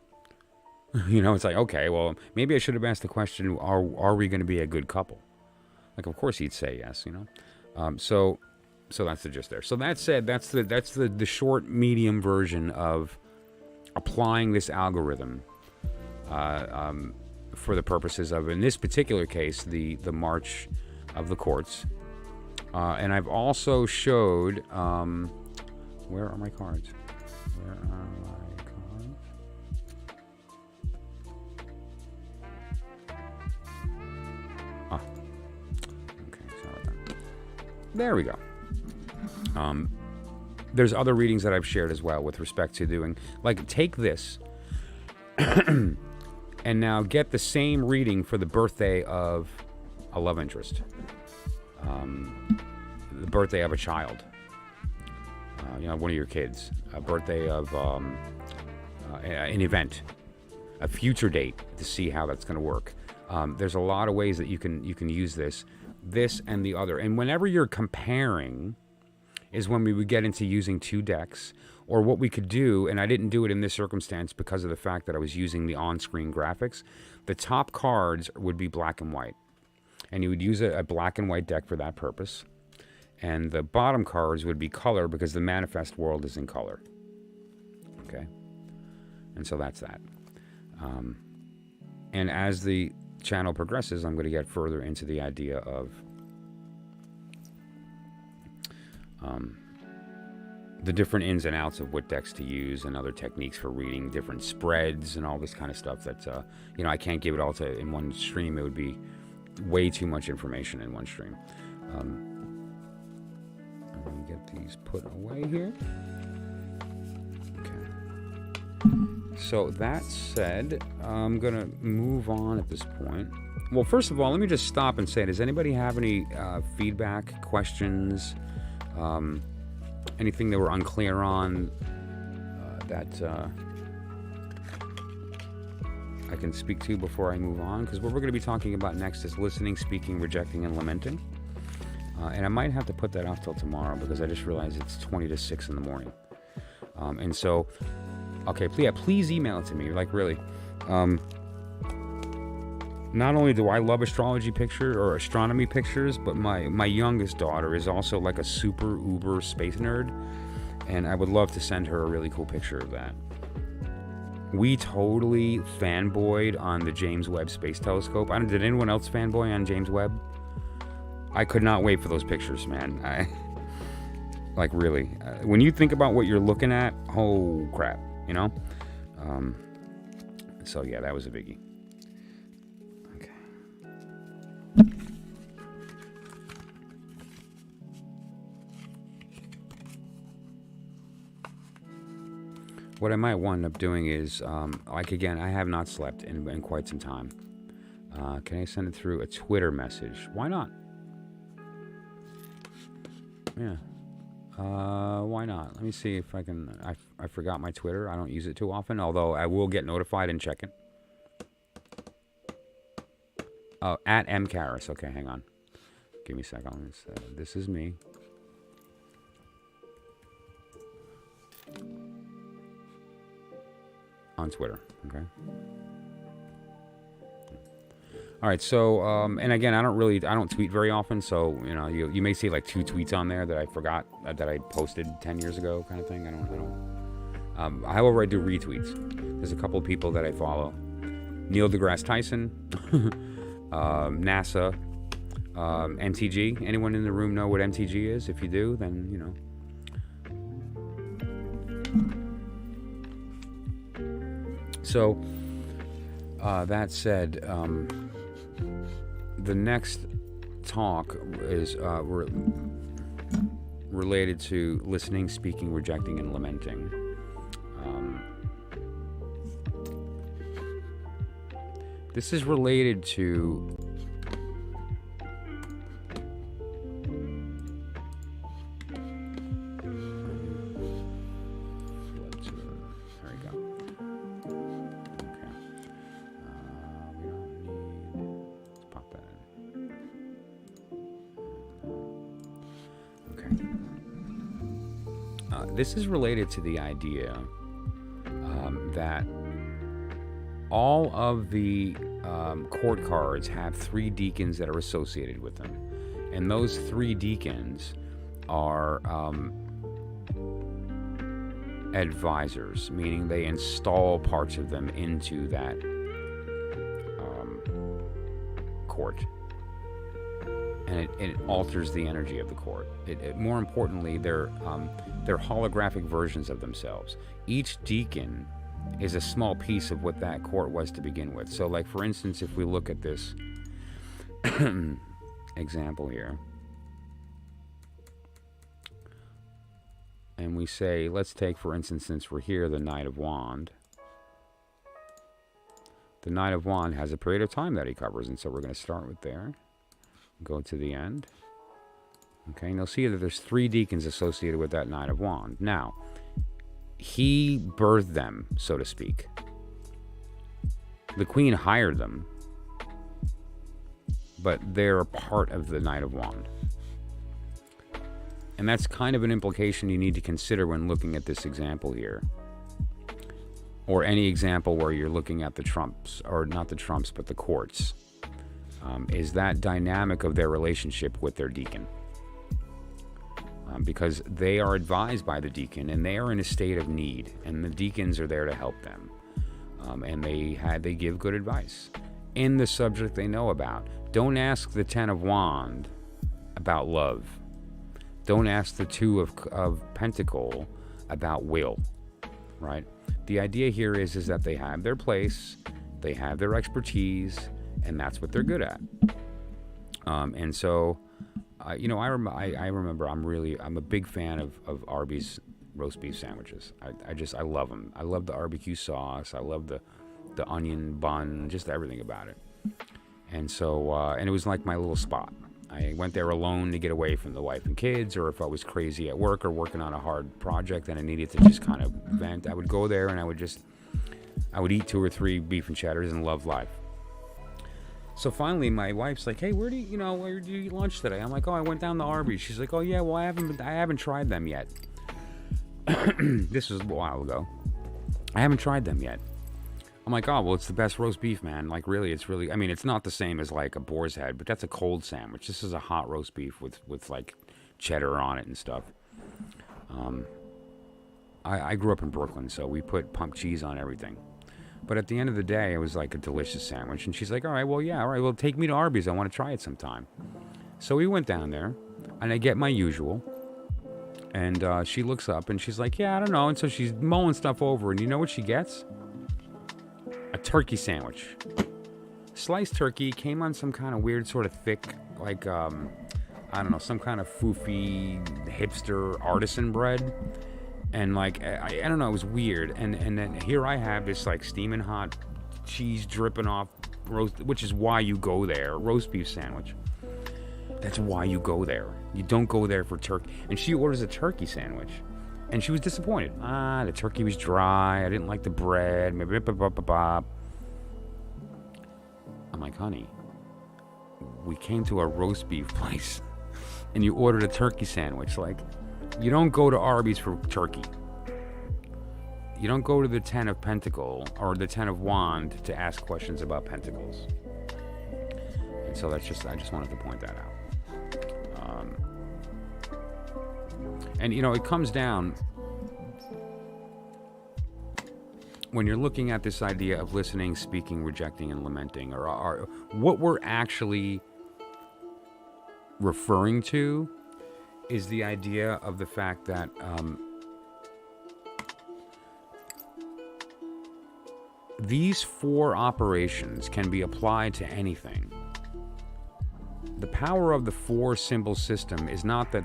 You know, it's like, okay, well, maybe I should have asked the question, are we going to be a good couple? Like, of course he'd say yes, you know? So that's the gist there. So that said, that's the short, medium version of applying this algorithm for the purposes of, in this particular case, the March of the Courts. And I've also showed, where are my cards? Where are my cards? There we go. There's other readings that I've shared as well with respect to doing, like, take this and now get the same reading for the birthday of a love interest, the birthday of a child, you know, one of your kids, a birthday of an event, a future date, to see how that's going to work. There's a lot of ways that you can use this. this and the other. And whenever you're comparing is when we would get into using 2 decks, or what we could do, and I didn't do it in this circumstance because of the fact that I was using the on-screen graphics. The top cards would be black and white, and you would use a black and white deck for that purpose. And the bottom cards would be color because the manifest world is in color. Okay? And so that's that. And as the channel progresses, I'm going to get further into the idea of the different ins and outs of what decks to use and other techniques for reading different spreads and all this kind of stuff that, I can't give it all in one stream. It would be way too much information in one stream. I'm going to get these put away here. Okay. So that said, I'm going to move on at this point. Well, first of all, let me just stop and say, does anybody have any feedback, questions, anything that we're unclear on that I can speak to before I move on? Because what we're going to be talking about next is listening, speaking, rejecting, and lamenting. And I might have to put that off till tomorrow because I just realized it's 20 to 6 in the morning. And so, okay, please email it to me, like really. Not only do I love astrology picture or astronomy pictures, but my youngest daughter is also like a super uber space nerd, and I would love to send her a really cool picture of that. We totally fanboyed on the James Webb Space Telescope. Did anyone else fanboy on James Webb? I could not wait for those pictures, man. Like really, when you think about what you're looking at, oh crap, you know? So yeah, that was a biggie. What I might wind up doing is, like again, I have not slept in quite some time. Can I send it through a Twitter message? Why not? Yeah. Why not? Let me see if I can. I forgot my Twitter. I don't use it too often, although I will get notified and check it. Oh, at @mcarrus. Okay, hang on. Give me a second. This is me. On Twitter, okay. All right, so and again, I don't tweet very often, so you may see like 2 tweets on there that I forgot that I posted 10 years ago, kind of thing. I don't. However, I do retweets. There's a couple of people that I follow: Neil deGrasse Tyson, NASA, MTG. Anyone in the room know what MTG is? If you do, then So, that said, the next talk is related to listening, speaking, rejecting, and lamenting. This is related to this is related to the idea that all of the court cards have 3 deacons that are associated with them. And those 3 deacons are advisors, meaning they install parts of them into that court. And it alters the energy of the court. More importantly, they're holographic versions of themselves. Each deacon is a small piece of what that court was to begin with. So, like, for instance, if we look at this example here, and we say, let's take, for instance, since we're here, the Knight of Wand. The Knight of Wand has a period of time that he covers, and so we're going to start with there. Go to the end. Okay, and you'll see that there's 3 deacons associated with that Knight of Wand. Now, he birthed them, so to speak. The Queen hired them, but they're a part of the Knight of Wands. And that's kind of an implication you need to consider when looking at this example here. Or any example where you're looking at the trumps, or not the trumps, but the courts. Is that dynamic of their relationship with their deacon. Because they are advised by the deacon, and they are in a state of need, and the deacons are there to help them. And they give good advice in the subject they know about. Don't ask the Ten of Wands about love. Don't ask the Two of Pentacle about will, right? The idea here is that they have their place, they have their expertise, and that's what they're good at. And so, I remember I'm a big fan of Arby's roast beef sandwiches. I love them. I love the barbecue sauce. I love the onion bun, just everything about it. And so, and it was like my little spot. I went there alone to get away from the wife and kids, or if I was crazy at work or working on a hard project and I needed to just kind of vent, I would go there and I would eat 2 or 3 beef and cheddars and love life. So finally, my wife's like, "Hey, where do you eat lunch today?" I'm like, "Oh, I went down to Arby's." She's like, "Oh yeah, well I haven't tried them yet." This was a while ago. I haven't tried them yet. I'm like, "Oh, well, it's the best roast beef, man. Like, really, it's not the same as like a boar's head, but that's a cold sandwich. This is a hot roast beef with like cheddar on it and stuff." I grew up in Brooklyn, so we put pump cheese on everything. But at the end of the day, it was like a delicious sandwich. And she's like, all right, take me to Arby's. I want to try it sometime. So we went down there, and I get my usual. And she looks up, and she's like, yeah, I don't know. And so she's mulling stuff over, and you know what she gets? A turkey sandwich. Sliced turkey, came on some kind of weird sort of thick, like, I don't know, some kind of foofy hipster artisan bread. And like, I don't know, it was weird. And then here I have this like steaming hot cheese dripping off roast, which is why you go there, roast beef sandwich. That's why you go there. You don't go there for turkey. And she orders a turkey sandwich. And she was disappointed. The turkey was dry. I didn't like the bread. I'm like, honey, we came to a roast beef place and you ordered a turkey sandwich. Like, you don't go to Arby's for turkey. You don't go to the Ten of Pentacle or the Ten of Wands to ask questions about pentacles. And so I just wanted to point that out. And it comes down when you're looking at this idea of listening, speaking, rejecting, and lamenting, or what we're actually referring to is the idea of the fact that these 4 operations can be applied to anything. The power of the 4 symbol system is not that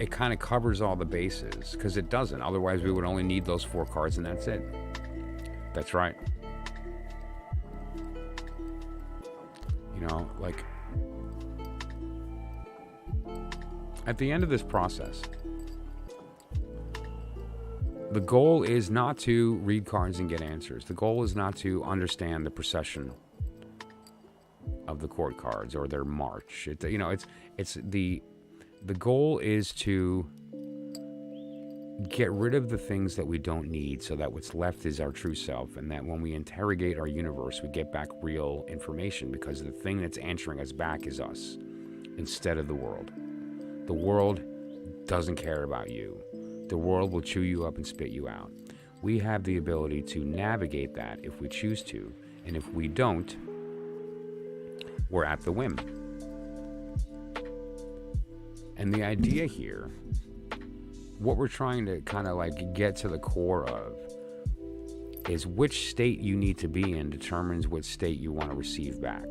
it kind of covers all the bases, because it doesn't. Otherwise, we would only need those 4 cards and that's it. That's right. Like, at the end of this process, the goal is not to read cards and get answers. The goal is not to understand the procession of the court cards or their march. The goal is to get rid of the things that we don't need, so that what's left is our true self, and that when we interrogate our universe, we get back real information, because the thing that's answering us back is us instead of the world. The world doesn't care about you. The world will chew you up and spit you out. We have the ability to navigate that if we choose to, and if we don't, we're at the whim. And the idea here, what we're trying to kind of like get to the core of, is which state you need to be in determines what state you want to receive back.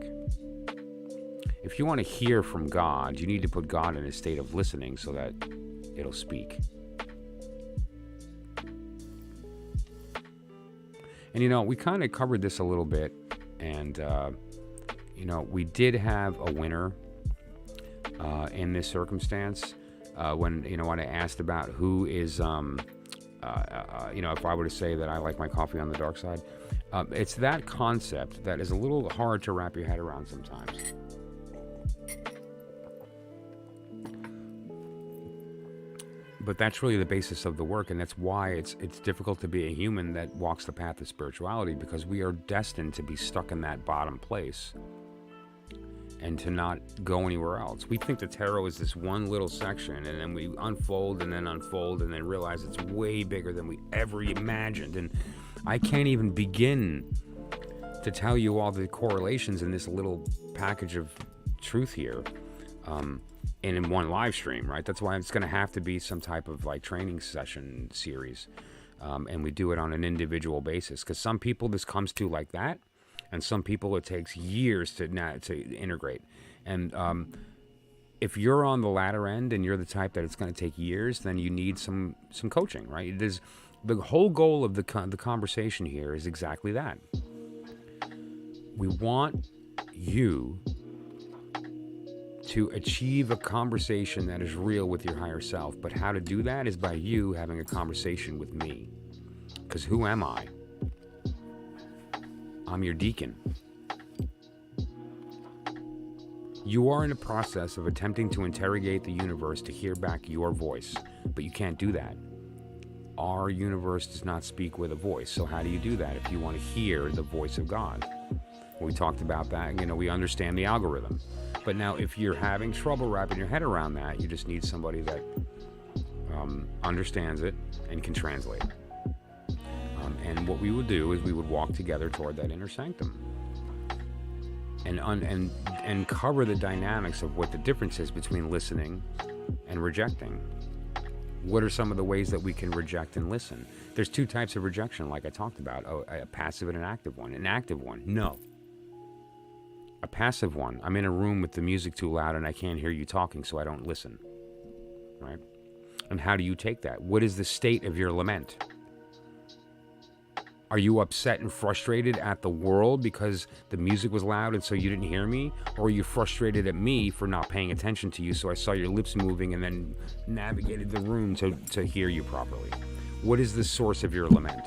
If you want to hear from God, you need to put God in a state of listening so that it'll speak. And we kind of covered this a little bit, and we did have a winner in this circumstance. When I asked about who is if I were to say that I like my coffee on the dark side, it's that concept that is a little hard to wrap your head around sometimes. But that's really the basis of the work, and that's why it's difficult to be a human that walks the path of spirituality, because we are destined to be stuck in that bottom place and to not go anywhere else. We think the tarot is this one little section, and then we unfold and then realize it's way bigger than we ever imagined. And I can't even begin to tell you all the correlations in this little package of truth here. And in one live stream, right? That's why it's going to have to be some type of like training session series. And we do it on an individual basis, because some people this comes to like that, and some people it takes years to integrate. And if you're on the latter end and you're the type that it's going to take years, then you need some coaching, right? The whole goal of the conversation here is exactly that. We want you to achieve a conversation that is real with your higher self. But how to do that is by you having a conversation with me. Because who am I? I'm your deacon. You are in the process of attempting to interrogate the universe to hear back your voice, but you can't do that. Our universe does not speak with a voice. So how do you do that if you want to hear the voice of God? We talked about that. We understand the algorithm. But now if you're having trouble wrapping your head around that, you just need somebody that understands it and can translate. And what we would do is we would walk together toward that inner sanctum and cover the dynamics of what the difference is between listening and rejecting. What are some of the ways that we can reject and listen? There's two types of rejection, like I talked about, a passive and an active one. An active one, no. A passive one, I'm in a room with the music too loud and I can't hear you talking, so I don't listen, right? And how do you take that? What is the state of your lament? Are you upset and frustrated at the world because the music was loud and so you didn't hear me? Or are you frustrated at me for not paying attention to you, so I saw your lips moving and then navigated the room to hear you properly? What is the source of your lament?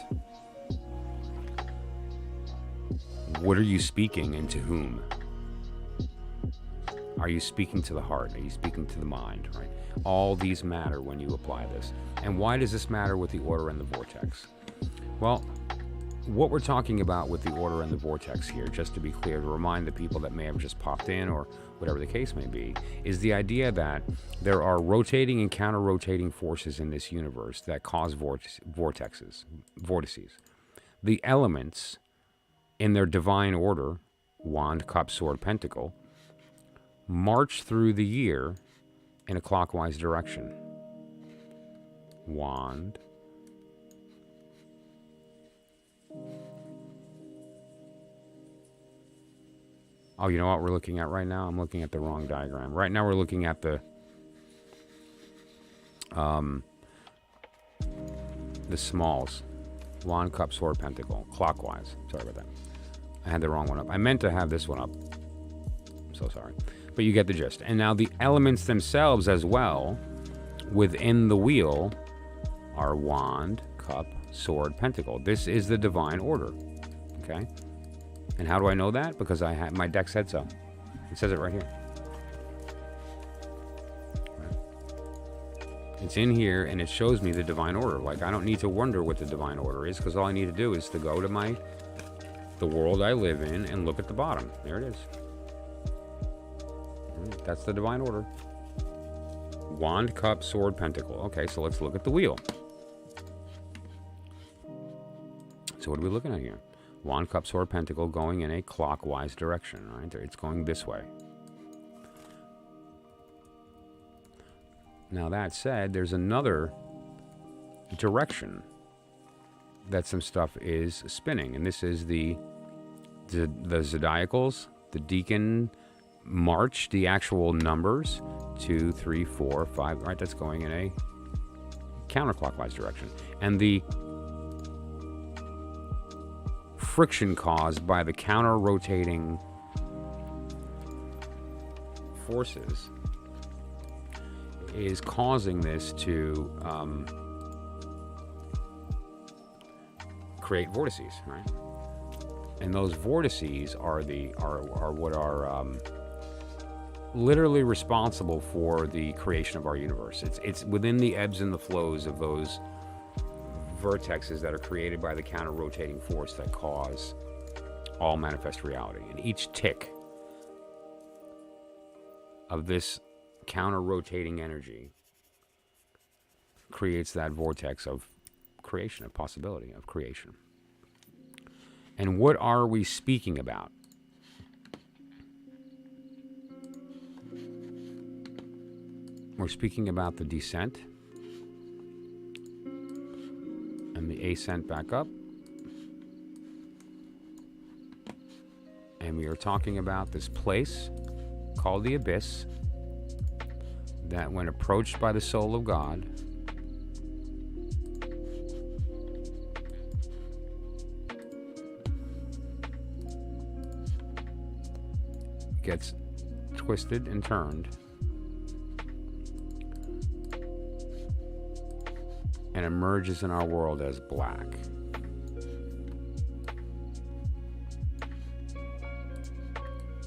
What are you speaking and to whom? Are you speaking to the heart? Are you speaking to the mind, right? All these matter when you apply this. And why does this matter with the order and the vortex? Well, what we're talking about with the order and the vortex here, just to be clear, to remind the people that may have just popped in or whatever the case may be, is the idea that there are rotating and counter-rotating forces in this universe that cause vortices. The elements in their divine order, wand, cup, sword, pentacle, march through the year in a clockwise direction. Wand, oh, you know what we're looking at right now? I'm looking at the wrong diagram. Right now we're looking at the smalls. Wand, cup, sword, pentacle. Clockwise. Sorry about that. I had the wrong one up. I meant to have this one up. I'm so sorry. But you get the gist. And now the elements themselves as well within the wheel are wand, cup, sword, pentacle. This is the divine order. Okay? And how do I know that? Because I have my deck said so. It says it right here. It's in here and it shows me the divine order. Like, I don't need to wonder what the divine order is, because all I need to do is to go to the world I live in and look at the bottom. There it is. That's the divine order. Wand, cup, sword, pentacle. Okay, so let's look at the wheel. So what are we looking at here? Wand, cup, sword, pentacle going in a clockwise direction, right? It's going this way. Now that said, there's another direction that some stuff is spinning, and this is the zodiacals, the deacon march, the actual numbers 2, 3, 4, 5, right? That's going in a counterclockwise direction, and the friction caused by the counter-rotating forces is causing this to create vortices, right? And those vortices are what are literally responsible for the creation of our universe. It's within the ebbs and the flows of those vertexes that are created by the counter-rotating force that cause all manifest reality. And each tick of this counter-rotating energy creates that vortex of creation, of possibility, of creation. And what are we speaking about? We're speaking about the descent and the ascent back up. And we are talking about this place called the abyss that, when approached by the soul of God, gets twisted and turned and emerges in our world as black.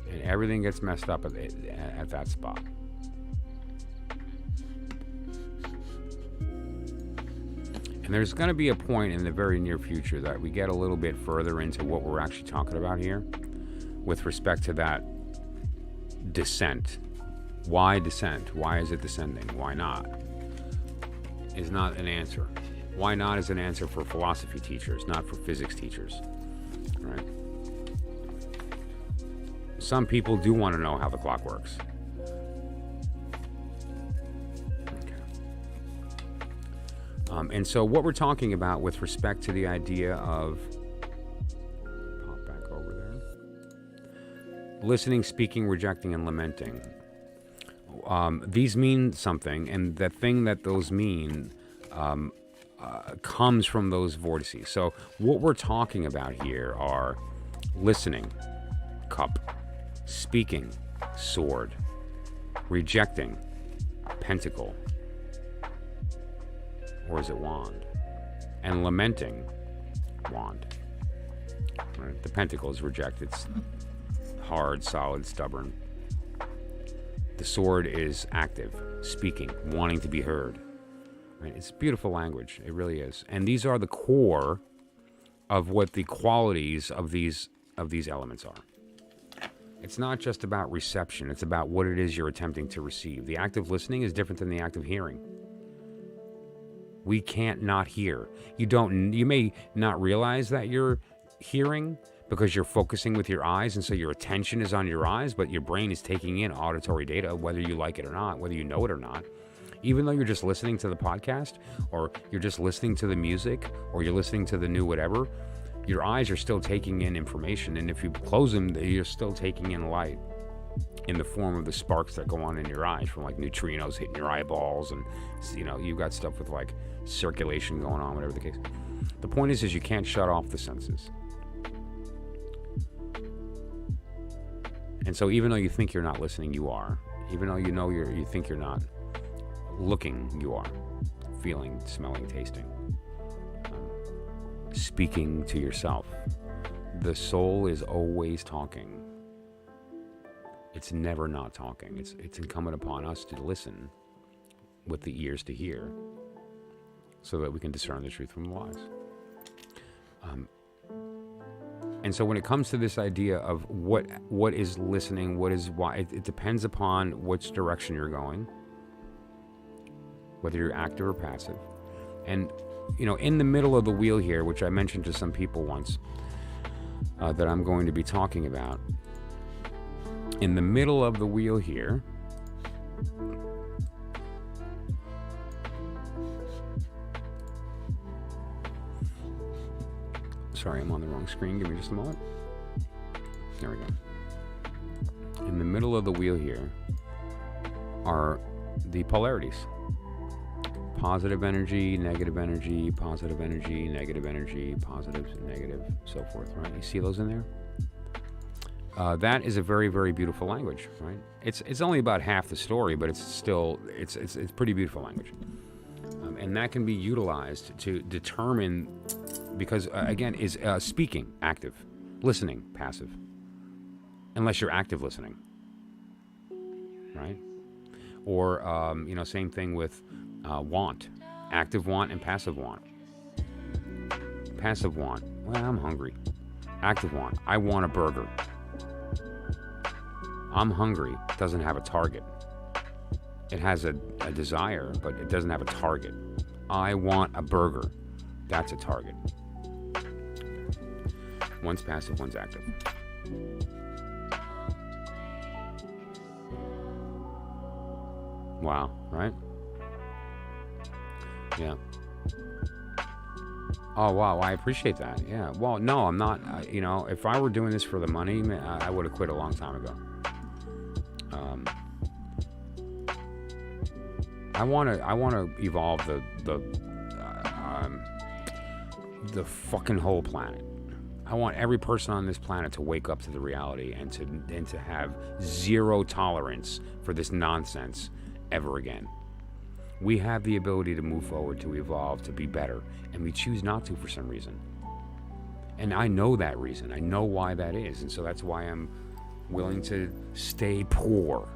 And everything gets messed up at that spot. And there's going to be a point in the very near future that we get a little bit further into what we're actually talking about here with respect to that descent. Why descent? Why is it descending? Why not? Is not an answer. Why not is an answer for philosophy teachers, not for physics teachers. Right? Some people do want to know how the clock works. And so what we're talking about with respect to the idea of, pop back over there, listening, speaking, rejecting, and lamenting. These mean something, and the thing that those mean comes from those vortices. So what we're talking about here are listening, cup, speaking, sword, rejecting, pentacle, or is it wand? And lamenting, wand. Right? The pentacle is reject. It's hard, solid, stubborn. The sword is active, speaking, wanting to be heard. Right? It's beautiful language. It really is. And these are the core of what the qualities of these elements are. It's not just about reception. It's about what it is you're attempting to receive. The act of listening is different than the act of hearing. We can't not hear. You may not realize that you're hearing because you're focusing with your eyes, and so your attention is on your eyes, but your brain is taking in auditory data, whether you like it or not, whether you know it or not. Even though you're just listening to the podcast, or you're just listening to the music, or you're listening to the new whatever, your eyes are still taking in information, and if you close them, you're still taking in light in the form of the sparks that go on in your eyes from like neutrinos hitting your eyeballs, and you've got stuff with like circulation going on, whatever the case. The point is you can't shut off the senses. And so even though you think you're not listening, you are. Even though you think you're not looking, you are. Feeling, smelling, tasting. Speaking to yourself. The soul is always talking. It's never not talking. It's incumbent upon us to listen with the ears to hear so that we can discern the truth from the lies. And so when it comes to this idea of what is listening, what is why, it depends upon which direction you're going, whether you're active or passive. And, in the middle of the wheel here, which I mentioned to some people once, that I'm going to be talking about, in the middle of the wheel here, sorry, I'm on the wrong screen. Give me just a moment. There we go. In the middle of the wheel here are the polarities. Positive energy, negative energy, positive energy, negative energy, positive, negative, so forth, right? You see those in there? That is a very, very beautiful language, right? It's only about half the story, but it's still, it's pretty beautiful language. And that can be utilized to determine Because, again, is speaking active, listening passive? Unless you're active listening, right? Or, same thing with want. Active want and passive want. Passive want, well, I'm hungry. Active want, I want a burger. I'm hungry doesn't have a target. It has a desire, but it doesn't have a target. I want a burger. That's a target. One's passive, one's active. Wow, right? Yeah. Oh, wow, I appreciate that. Yeah. Well, no, I'm not. If I were doing this for the money, I would have quit a long time ago. I want to evolve the fucking whole planet. I want every person on this planet to wake up to the reality and to have zero tolerance for this nonsense ever again. We have the ability to move forward, to evolve, to be better, and we choose not to for some reason. And I know that reason. I know why that is, and so that's why I'm willing to stay poor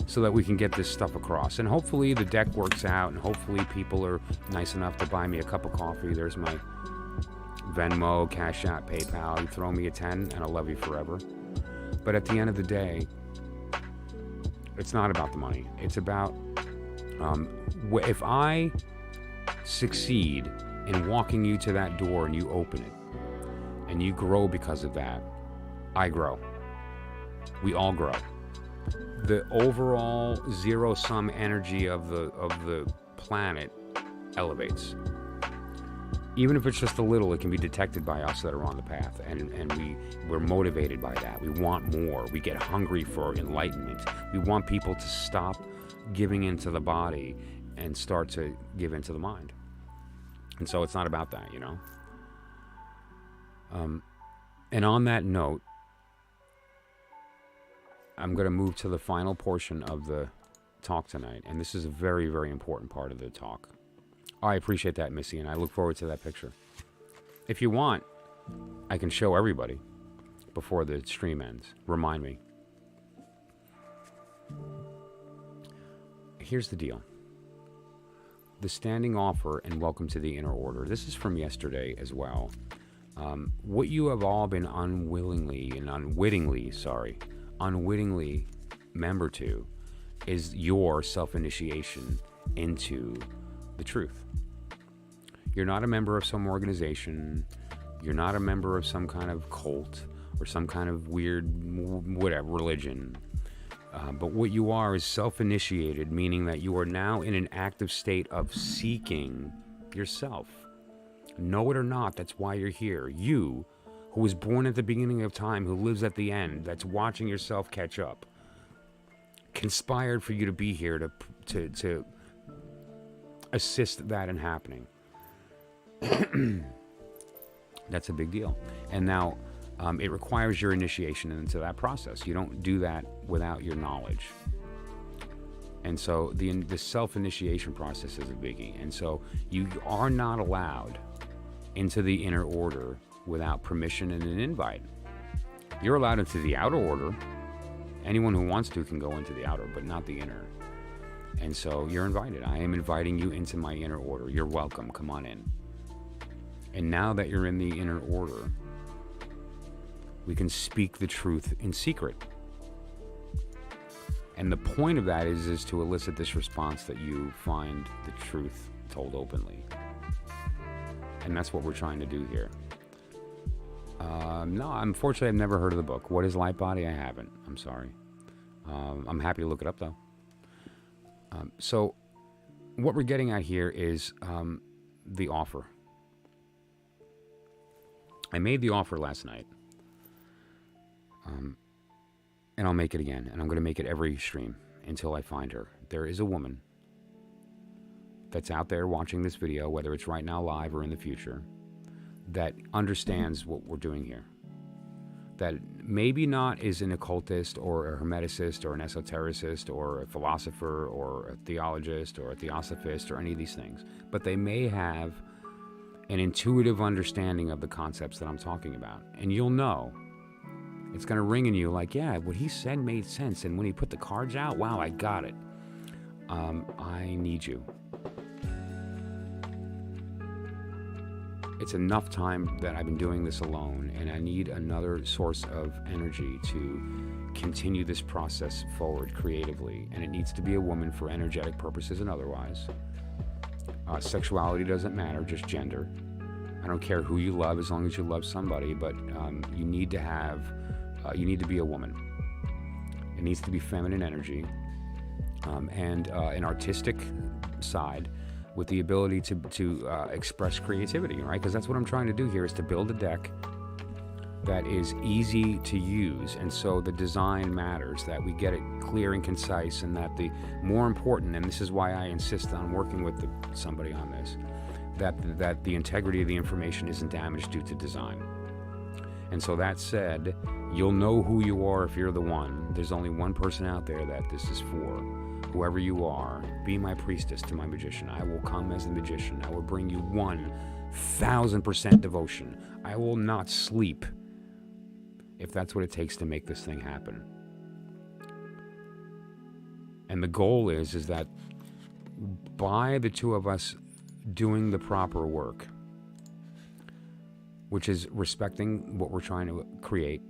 so that we can get this stuff across. And hopefully the deck works out, and hopefully people are nice enough to buy me a cup of coffee. There's my Venmo, Cashapp, PayPal. You throw me a 10 and I'll love you forever. But at the end of the day, it's not about the money. It's about if I succeed in walking you to that door and you open it and you grow because of that, I grow. We all grow. The overall zero-sum energy of the planet elevates. Even if it's just a little, it can be detected by us that are on the path, and we're motivated by that. We want more. We get hungry for enlightenment. We want people to stop giving into the body and start to give into the mind. And so it's not about that, And on that note, I'm going to move to the final portion of the talk tonight, and this is a very, very important part of the talk. I appreciate that, Missy, and I look forward to that picture. If you want, I can show everybody before the stream ends. Remind me. Here's the deal. The standing offer and welcome to the inner order. This is from yesterday as well. What you have all been unwittingly member to is your self-initiation into the truth. You're not a member of some organization. You're not a member of some kind of cult or some kind of weird religion. But what you are is self-initiated, meaning that you are now in an active state of seeking yourself. Know it or not, that's why you're here. You, who was born at the beginning of time, who lives at the end, that's watching yourself catch up, conspired for you to be here to assist that in happening. That's a big deal. And now it requires your initiation into that process. You don't do that without your knowledge. And so the self-initiation process is a biggie. And so you are not allowed into the inner order without permission and an invite. You're allowed into the outer order. Anyone who wants to can go into the outer, but not the inner. And so you're invited. I am inviting you into my inner order. You're welcome. Come on in. And now that you're in the inner order, we can speak the truth in secret. And the point of that is to elicit this response that you find the truth told openly. And that's what we're trying to do here. No, unfortunately, I've never heard of the book. What is Light Body? I haven't. I'm sorry. I'm happy to look it up, though. So what we're getting at here is the offer. I made the offer last night. And I'll make it again. And I'm going to make it every stream until I find her. There is a woman that's out there watching this video, whether it's right now live or in the future, that understands what we're doing here. That maybe not is an occultist or a hermeticist or an esotericist or a philosopher or a theologist or a theosophist or any of these things, but they may have an intuitive understanding of the concepts that I'm talking about. And you'll know. It's going to ring in you like, yeah, what he said made sense. And when he put the cards out, wow, I got it. I need you. It's enough time that I've been doing this alone, and I need another source of energy to continue this process forward creatively. And it needs to be a woman for energetic purposes and otherwise. Sexuality doesn't matter, just gender. I don't care who you love as long as you love somebody, but you need to be a woman. It needs to be feminine energy and an artistic side with the ability to express creativity, right? Because that's what I'm trying to do here, is to build a deck that is easy to use. And so the design matters, that we get it clear and concise, and that the more important, and this is why I insist on working with somebody on this, that the integrity of the information isn't damaged due to design. And so that said, you'll know who you are if you're the one. There's only one person out there that this is for. Whoever you are, be my priestess to my magician. I will come as a magician. I will bring you 1,000% devotion. I will not sleep if that's what it takes to make this thing happen. And the goal is that by the two of us doing the proper work, which is respecting what we're trying to create,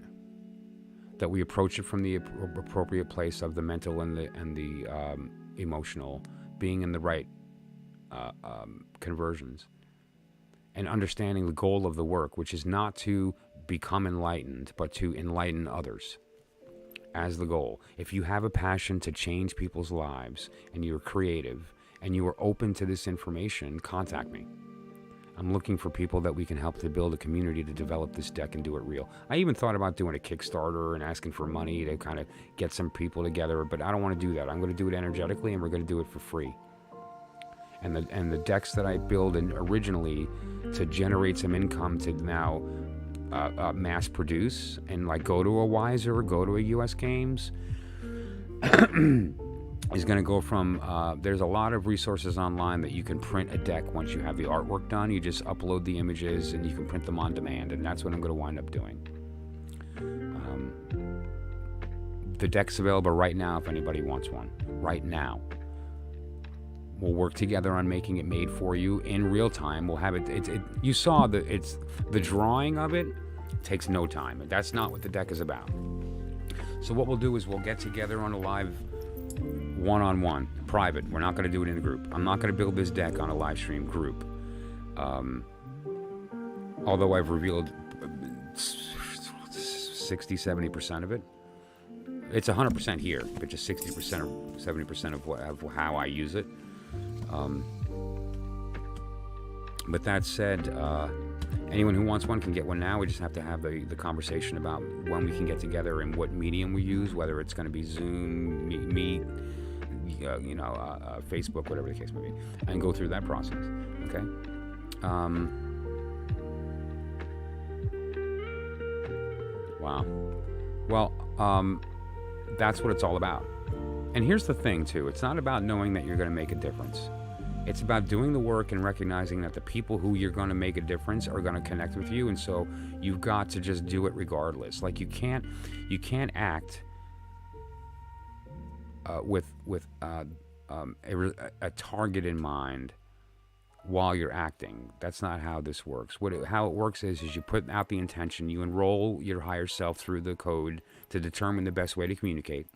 that we approach it from the appropriate place of the mental and the emotional, being in the right conversions, and understanding the goal of the work, which is not to become enlightened, but to enlighten others as the goal. If you have a passion to change people's lives, and you're creative, and you are open to this information, contact me. I'm looking for people that we can help to build a community to develop this deck and do it real. I even thought about doing a Kickstarter and asking for money to kind of get some people together, but I don't want to do that. I'm going to do it energetically, and we're going to do it for free. And the decks that I build originally to generate some income to now mass produce and like go to a Wiser or go to a US Games is going to go from, there's a lot of resources online that you can print a deck once you have the artwork done. You just upload the images and you can print them on demand, and that's what I'm going to wind up doing. The deck's available right now if anybody wants one. Right now. We'll work together on making it made for you in real time. We'll have it. You saw the drawing of it takes no time. That's not what the deck is about. So what we'll do is we'll get together on a live one-on-one, private. We're not going to do it in a group. I'm not going to build this deck on a live stream group. Although I've revealed 60-70% of it. It's 100% here, but just 60% or 70% of how I use it. But that said, anyone who wants one can get one now. We just have to have the conversation about when we can get together and what medium we use, whether it's going to be Zoom, Meet, Facebook, whatever the case may be, and go through that process. Okay. Wow. Well, that's what it's all about. And here's the thing, too. It's not about knowing that you're going to make a difference. It's about doing the work and recognizing that the people who you're going to make a difference are going to connect with you, and so you've got to just do it regardless. Like you can't act with a target in mind while you're acting. That's not how this works. How it works is you put out the intention, you enroll your higher self through the code to determine the best way to communicate.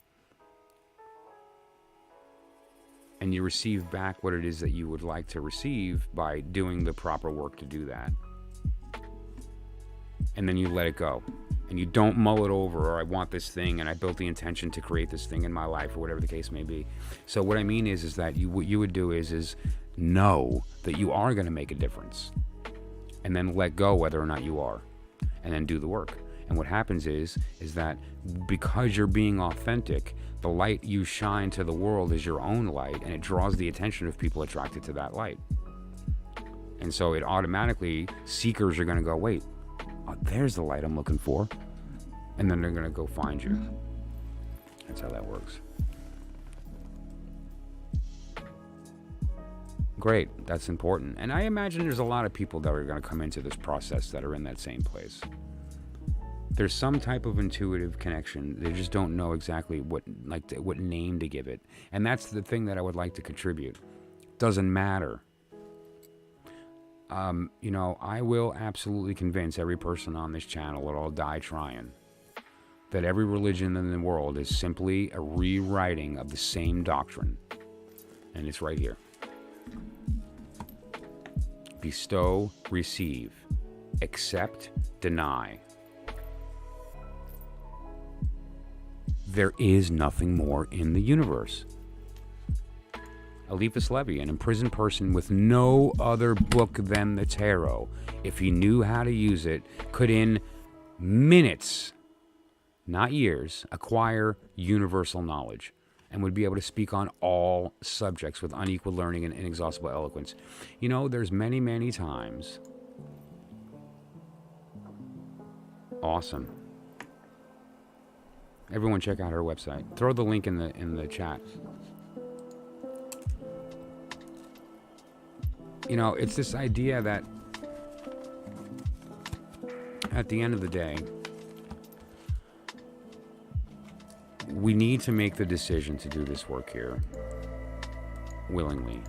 And you receive back what it is that you would like to receive by doing the proper work to do that. And then you let it go. And you don't mull it over, or I want this thing, and I built the intention to create this thing in my life, or whatever the case may be. So what I mean is that what you would do is know that you are going to make a difference. And then let go whether or not you are. And then do the work. And what happens is that because you're being authentic, the light you shine to the world is your own light, and it draws the attention of people attracted to that light. And so it automatically, seekers are going to go, wait, there's the light I'm looking for. And then they're going to go find you. That's how that works. Great, that's important. And I imagine there's a lot of people that are going to come into this process that are in that same place. There's some type of intuitive connection. They just don't know exactly what name to give it. And that's the thing that I would like to contribute. Doesn't matter. I will absolutely convince every person on this channel, or I'll die trying, that every religion in the world is simply a rewriting of the same doctrine. And it's right here. Bestow, receive, accept, deny. There is nothing more in the universe. Eliphas Levi, an imprisoned person with no other book than the tarot, if he knew how to use it, could in minutes, not years, acquire universal knowledge, and would be able to speak on all subjects with unequaled learning and inexhaustible eloquence. There's many, many times. Awesome. Everyone check out her website. Throw the link in the chat. It's this idea that at the end of the day, we need to make the decision to do this work here willingly,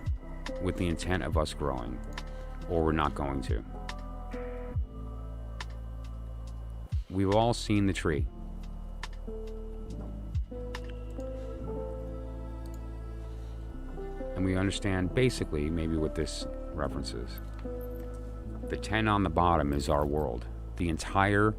with the intent of us growing, or we're not going to. We've all seen the tree. And we understand basically maybe what this references. The 10 on the bottom is our world. The entire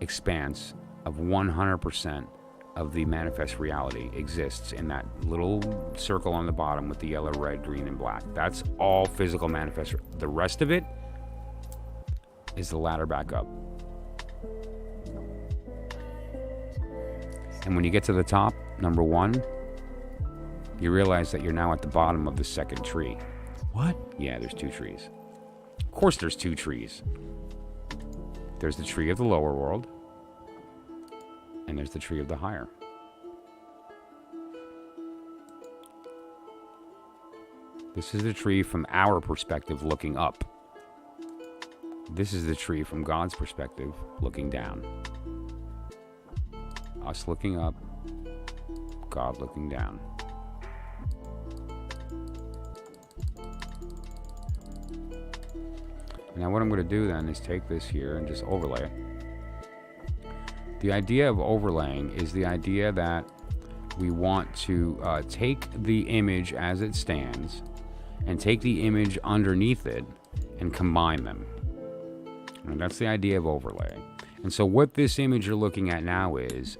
expanse of 100% of the manifest reality exists in that little circle on the bottom with the yellow, red, green, and black. That's all physical manifest. The rest of it is the ladder back up. And when you get to the top, number 1, you realize that you're now at the bottom of the second tree. What? Yeah, there's 2 trees. Of course there's 2 trees. There's the tree of the lower world, and there's the tree of the higher. This is the tree from our perspective looking up. This is the tree from God's perspective looking down. Us looking up, God looking down. Now what I'm going to do then is take this here and just overlay it. The idea of overlaying is the idea that we want to take the image as it stands and take the image underneath it and combine them. And that's the idea of overlay. And so what this image you're looking at now is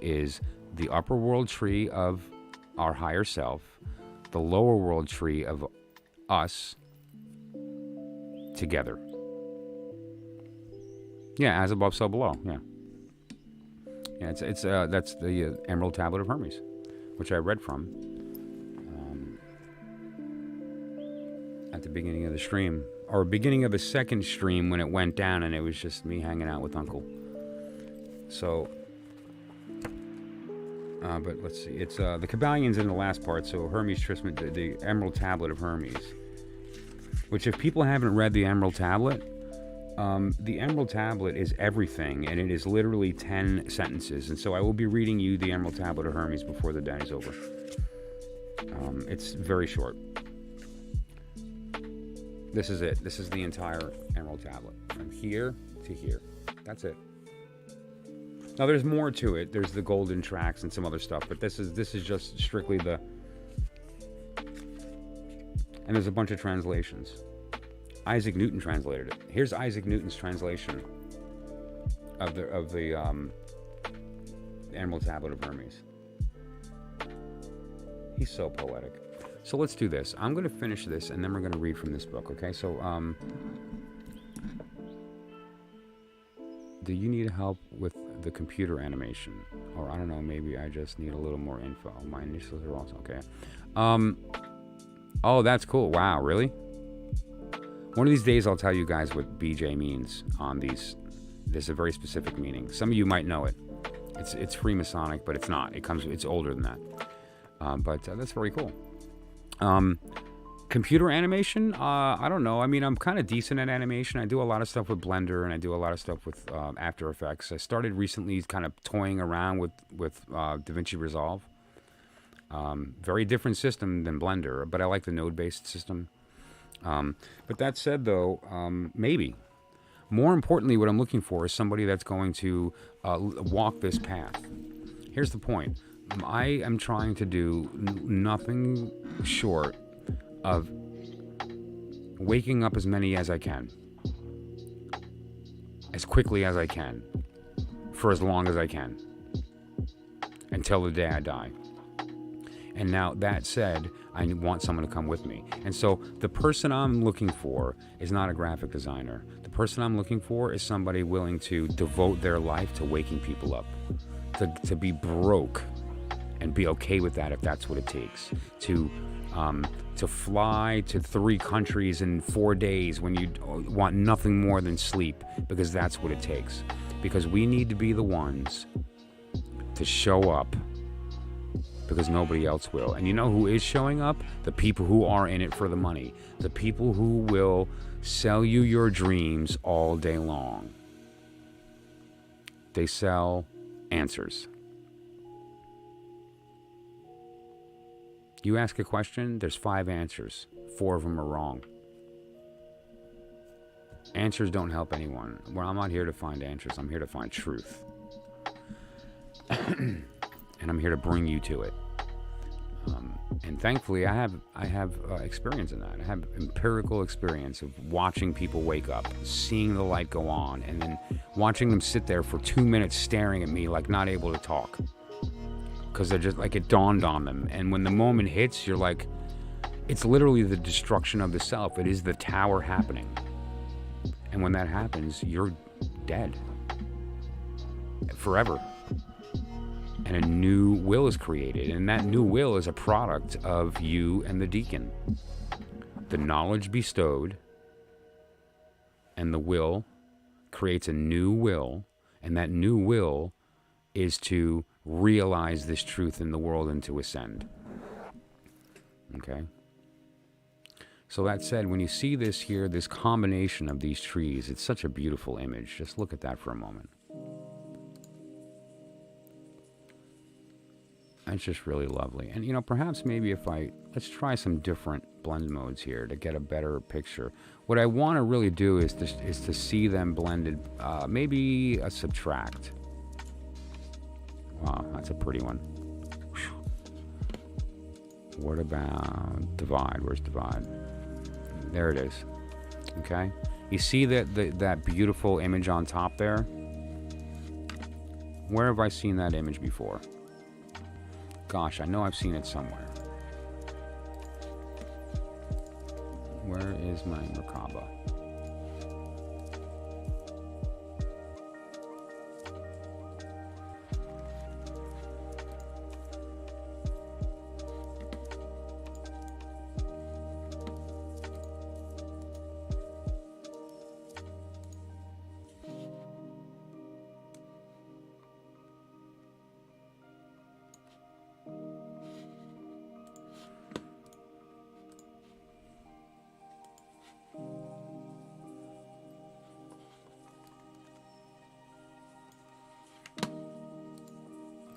the upper world tree of our higher self, the lower world tree of us together. Yeah, as above, so below. Yeah. Yeah, that's the Emerald Tablet of Hermes, which I read from at the beginning of the stream, or beginning of the second stream when it went down, and it was just me hanging out with Uncle. So, but let's see. It's the Kabbalions in the last part. So Hermes Trismet, the Emerald Tablet of Hermes, which if people haven't read the Emerald Tablet. The Emerald Tablet is everything, and it is literally 10 sentences. And so I will be reading you the Emerald Tablet of Hermes before the day is over. It's very short. This is it. This is the entire Emerald Tablet, from here to here. That's it. Now there's more to it. There's the golden tracks and some other stuff, but this is just strictly the. And there's a bunch of translations. Isaac Newton translated it. Here's Isaac Newton's translation of the Emerald Tablet of Hermes. He's so poetic. So let's do this. I'm going to finish this, and then we're going to read from this book. Okay. So do you need help with the computer animation, or I don't know? Maybe I just need a little more info. My initials are also okay. Oh, that's cool. Wow, really? One of these days I'll tell you guys what BJ means on these. There's a very specific meaning. Some of you might know it. It's Freemasonic, but it's not. It's older than that. But that's very cool. Computer animation? I don't know. I mean, I'm kind of decent at animation. I do a lot of stuff with Blender, and I do a lot of stuff with After Effects. I started recently kind of toying around with DaVinci Resolve. Very different system than Blender, but I like the node-based system. But that said, though, maybe. More importantly, what I'm looking for is somebody that's going to walk this path. Here's the point. I am trying to do nothing short of waking up as many as I can, as quickly as I can, for as long as I can, until the day I die. And now, that said, I want someone to come with me. And so the person I'm looking for is not a graphic designer. The person I'm looking for is somebody willing to devote their life to waking people up, to be broke and be okay with that if that's what it takes, to fly to 3 countries in 4 days when you want nothing more than sleep, because that's what it takes. Because we need to be the ones to show up, because nobody else will. And you know who is showing up? The people who are in it for the money. The people who will sell you your dreams all day long. They sell answers. You ask a question, there's 5 answers. 4 of them are wrong. Answers don't help anyone. Well, I'm not here to find answers. I'm here to find truth. And I'm here to bring you to it. And thankfully, I have experience in that. I have empirical experience of watching people wake up, seeing the light go on, and then watching them sit there for 2 minutes staring at me like not able to talk. Because they're just like, it dawned on them. And when the moment hits, you're like, it's literally the destruction of the self. It is the tower happening. And when that happens, you're dead. Forever. And a new will is created. And that new will is a product of you and the deacon. The knowledge bestowed and the will creates a new will. And that new will is to realize this truth in the world and to ascend. Okay? So that said, when you see this here, this combination of these trees, it's such a beautiful image. Just look at that for a moment. It's just really lovely. And, you know, perhaps maybe let's try some different blend modes here to get a better picture. What I want to really do is to see them blended, maybe a subtract. Wow, that's a pretty one. What about divide? Where's divide? There it is. Okay? You see that beautiful image on top there? Where have I seen that image before? Gosh, I know I've seen it somewhere. Where is my Merkaba?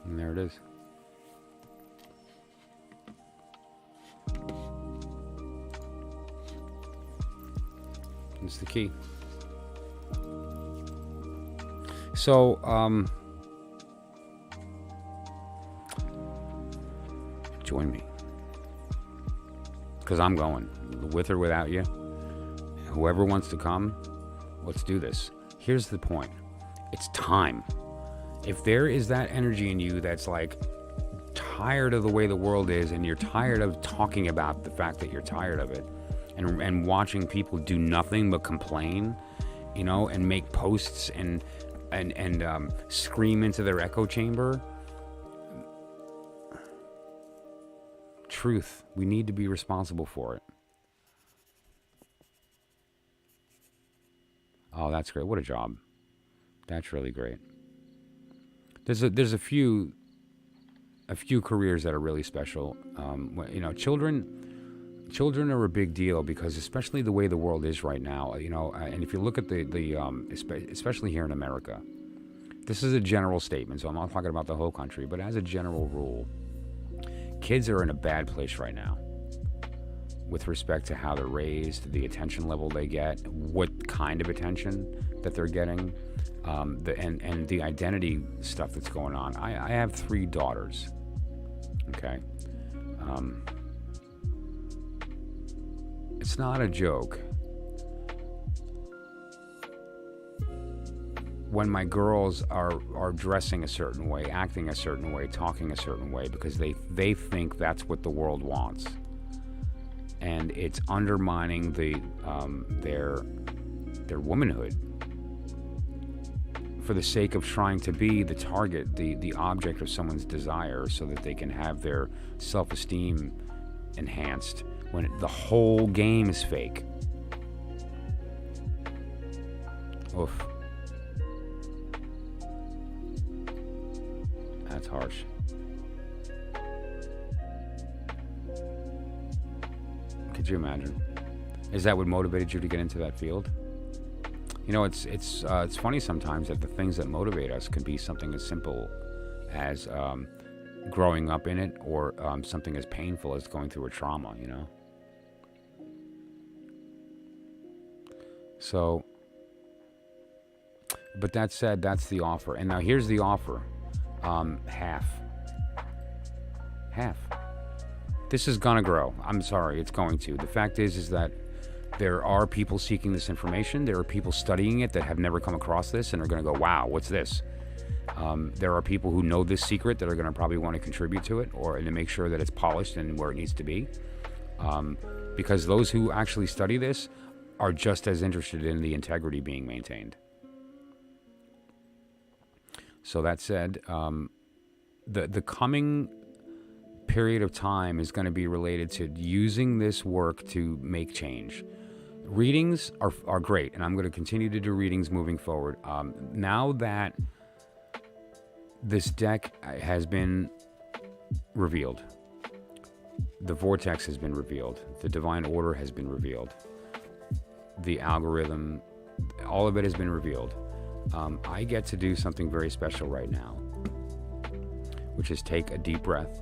And there it is. It's the key. So, join me. Because I'm going. With or without you. Whoever wants to come, let's do this. Here's the point. It's time. If there is that energy in you that's like tired of the way the world is, and you're tired of talking about the fact that you're tired of it, and watching people do nothing but complain, you know, and make posts and scream into their echo chamber. Truth. We need to be responsible for it. Oh, that's great. What a job. That's really great. There's a few careers that are really special. You know, children Children are a big deal because, especially the way the world is right now, you know, and if you look at especially here in America, this is a general statement, so I'm not talking about the whole country, but as a general rule, kids are in a bad place right now with respect to how they're raised, the attention level they get, what kind of attention that they're getting, and the identity stuff that's going on. I have 3 daughters, okay? It's not a joke. When my girls are dressing a certain way, acting a certain way, talking a certain way, because they think that's what the world wants, and it's undermining their womanhood for the sake of trying to be the target, the object of someone's desire, so that they can have their self-esteem enhanced when the whole game is fake. Oof. That's harsh. Could you imagine? Is that what motivated you to get into that field? You know, it's funny sometimes that the things that motivate us can be something as simple as growing up in it, or something as painful as going through a trauma, you know? So, but that said, that's the offer. And now here's the offer. Half. This is gonna grow. I'm sorry, it's going to. The fact is that there are people seeking this information. There are people studying it that have never come across this and are gonna go, wow, what's this? There are people who know this secret that are gonna probably want to contribute to it, or to make sure that it's polished and where it needs to be. Because those who actually study this are just as interested in the integrity being maintained. So that said, the coming period of time is going to be related to using this work to make change. Readings are great, and I'm going to continue to do readings moving forward. Now that this deck has been revealed, the Vortex has been revealed, the Divine Order has been revealed, the algorithm, all of it has been revealed. I get to do something very special right now, which is take a deep breath.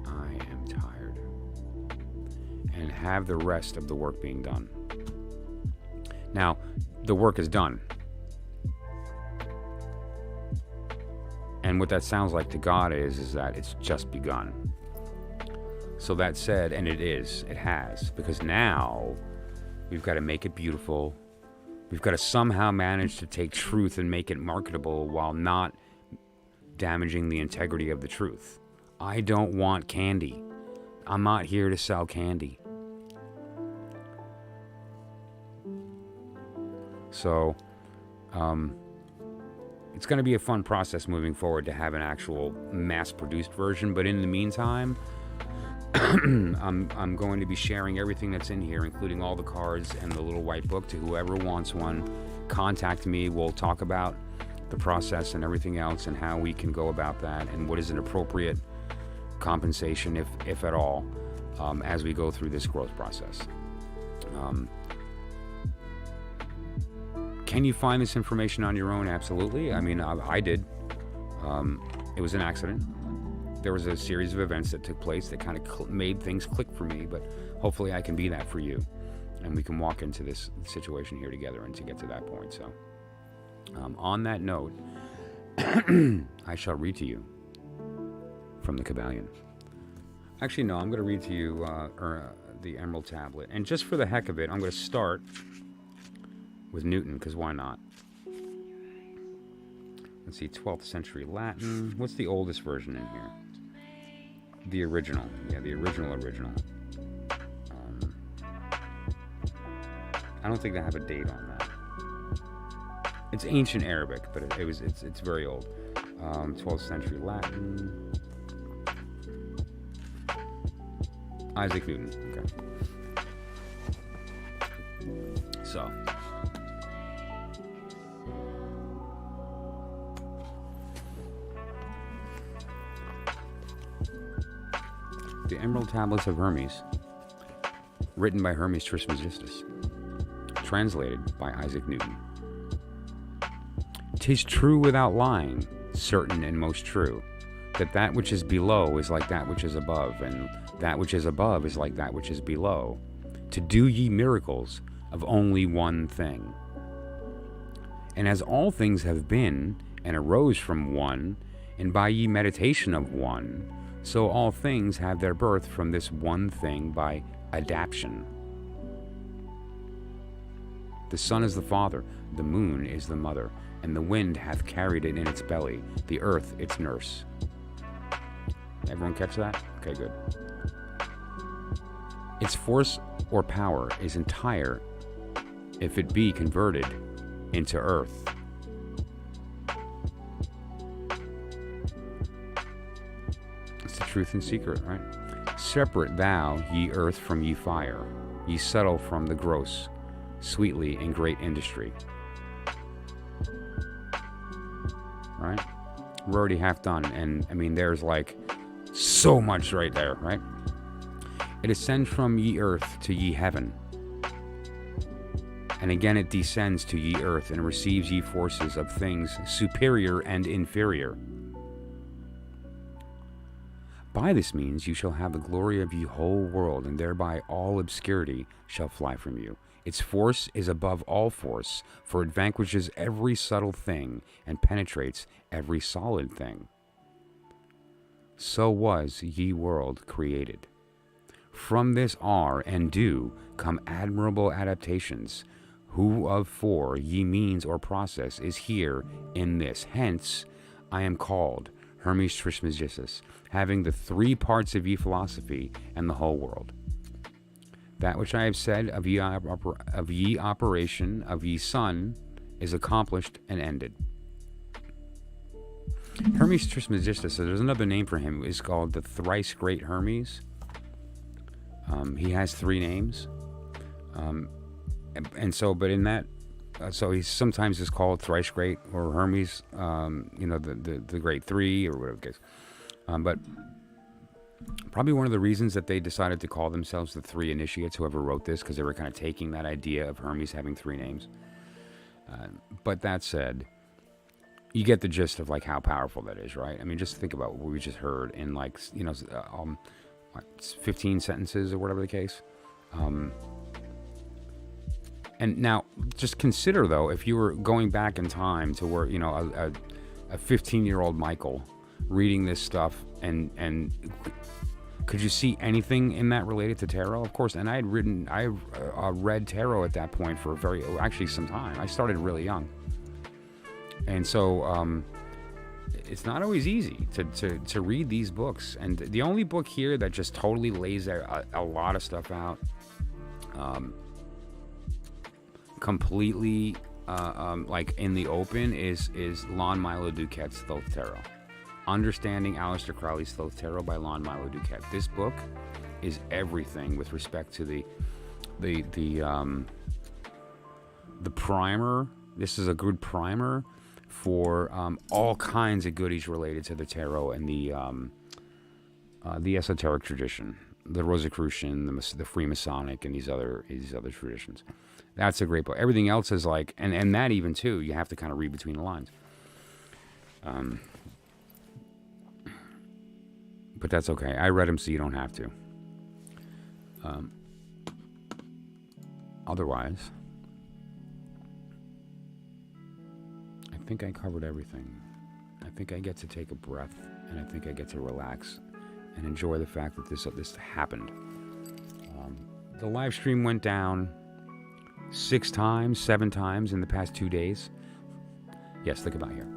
I am tired. And have the rest of the work being done. Now, the work is done. And what that sounds like to God is that it's just begun. So that said, and it has, because now we've got to make it beautiful. We've got to somehow manage to take truth and make it marketable while not damaging the integrity of the truth. I don't want candy. I'm not here to sell candy. So, it's going to be a fun process moving forward to have an actual mass-produced version, but in the meantime, I'm going to be sharing everything that's in here, including all the cards and the little white book, to whoever wants one. Contact me. We'll talk about the process and everything else and how we can go about that and what is an appropriate compensation, if at all, as we go through this growth process. Can you find this information on your own? Absolutely. I mean, I did. It was an accident. There was a series of events that took place that kind of made things click for me, but hopefully I can be that for you, and we can walk into this situation here together and to get to that point. So, on that note, I shall read to you from the Kabbalion. Actually, no, I'm going to read to you the Emerald Tablet, and just for the heck of it, I'm going to start with Newton, because why not? Let's see, 12th century Latin. What's the oldest version in here? The original. Yeah, the original. I don't think they have a date on that. It's ancient Arabic, but it's very old. 12th century Latin. Isaac Newton. Okay. So. The Emerald Tablets of Hermes, written by Hermes Trismegistus, translated by Isaac Newton. 'Tis true without lying, certain and most true, that which is below is like that which is above, and that which is above is like that which is below. To do ye miracles of only one thing. And as all things have been, and arose from one, and by ye meditation of one, so all things have their birth from this one thing by adaptation. The sun is the father, the moon is the mother, and the wind hath carried it in its belly, the earth its nurse. Everyone catch that? Okay, good. Its force or power is entire if it be converted into earth. It's the truth and secret, right? Separate thou ye earth from ye fire, ye settle from the gross, sweetly in great industry. Right? We're already half done, and I mean, there's like so much right there, right? It ascends from ye earth to ye heaven, and again it descends to ye earth, and receives ye forces of things superior and inferior. By this means you shall have the glory of ye whole world, and thereby all obscurity shall fly from you. Its force is above all force, for it vanquishes every subtle thing, and penetrates every solid thing. So was ye world created. From this are and do come admirable adaptations, who of for ye means or process is here in this. Hence I am called Hermes Trismegistus, having the three parts of ye philosophy and the whole world. That which I have said of ye operation of ye sun is accomplished and ended. Hermes Trismegistus, so there's another name for him, is called the Thrice Great Hermes. He has three names. And so, but in that, so he sometimes is called Thrice Great or Hermes, the Great Three or whatever the case. But probably one of the reasons that they decided to call themselves the Three Initiates, whoever wrote this, because they were kind of taking that idea of Hermes having three names. But that said, you get the gist of like how powerful that is, right? I mean, just think about what we just heard in 15 sentences or whatever the case. And now, just consider though, if you were going back in time to where a 15-year-old Michael reading this stuff, and could you see anything in that related to tarot? Of course. And I read tarot at that point for some time. I started really young. And so it's not always easy to read these books. And the only book here that just totally lays a lot of stuff out completely like in the open is Milo DuQuette's Thoth Tarot. Understanding Aleister Crowley's Thoth Tarot by Milo DuQuette. This book is everything with respect to the primer. This is a good primer for all kinds of goodies related to the tarot and the esoteric tradition, the Rosicrucian, the Freemasonic, and these other traditions. That's a great book. Everything else is like, and that even too, you have to kind of read between the lines. But that's okay. I read them so you don't have to. Otherwise, I think I covered everything. I think I get to take a breath, and I think I get to relax and enjoy the fact that this happened. The live stream went down 7 times in the past 2 days. Yes, think about here.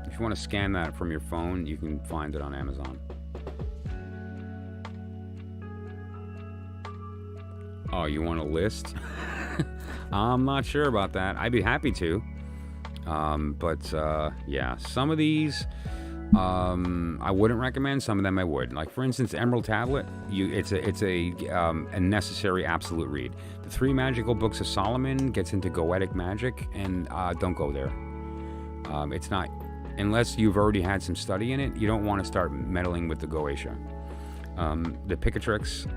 If you want to scan that from your phone, you can find it on Amazon. Oh, you want a list? I'm not sure about that. I'd be happy to. But yeah, some of these, I wouldn't recommend. Some of them I would. Like for instance, Emerald Tablet. It's a necessary absolute read. The 3 Magical Books of Solomon gets into Goetic magic, and don't go there. It's not, unless you've already had some study in it. You don't want to start meddling with the Goetia. The Picatrix.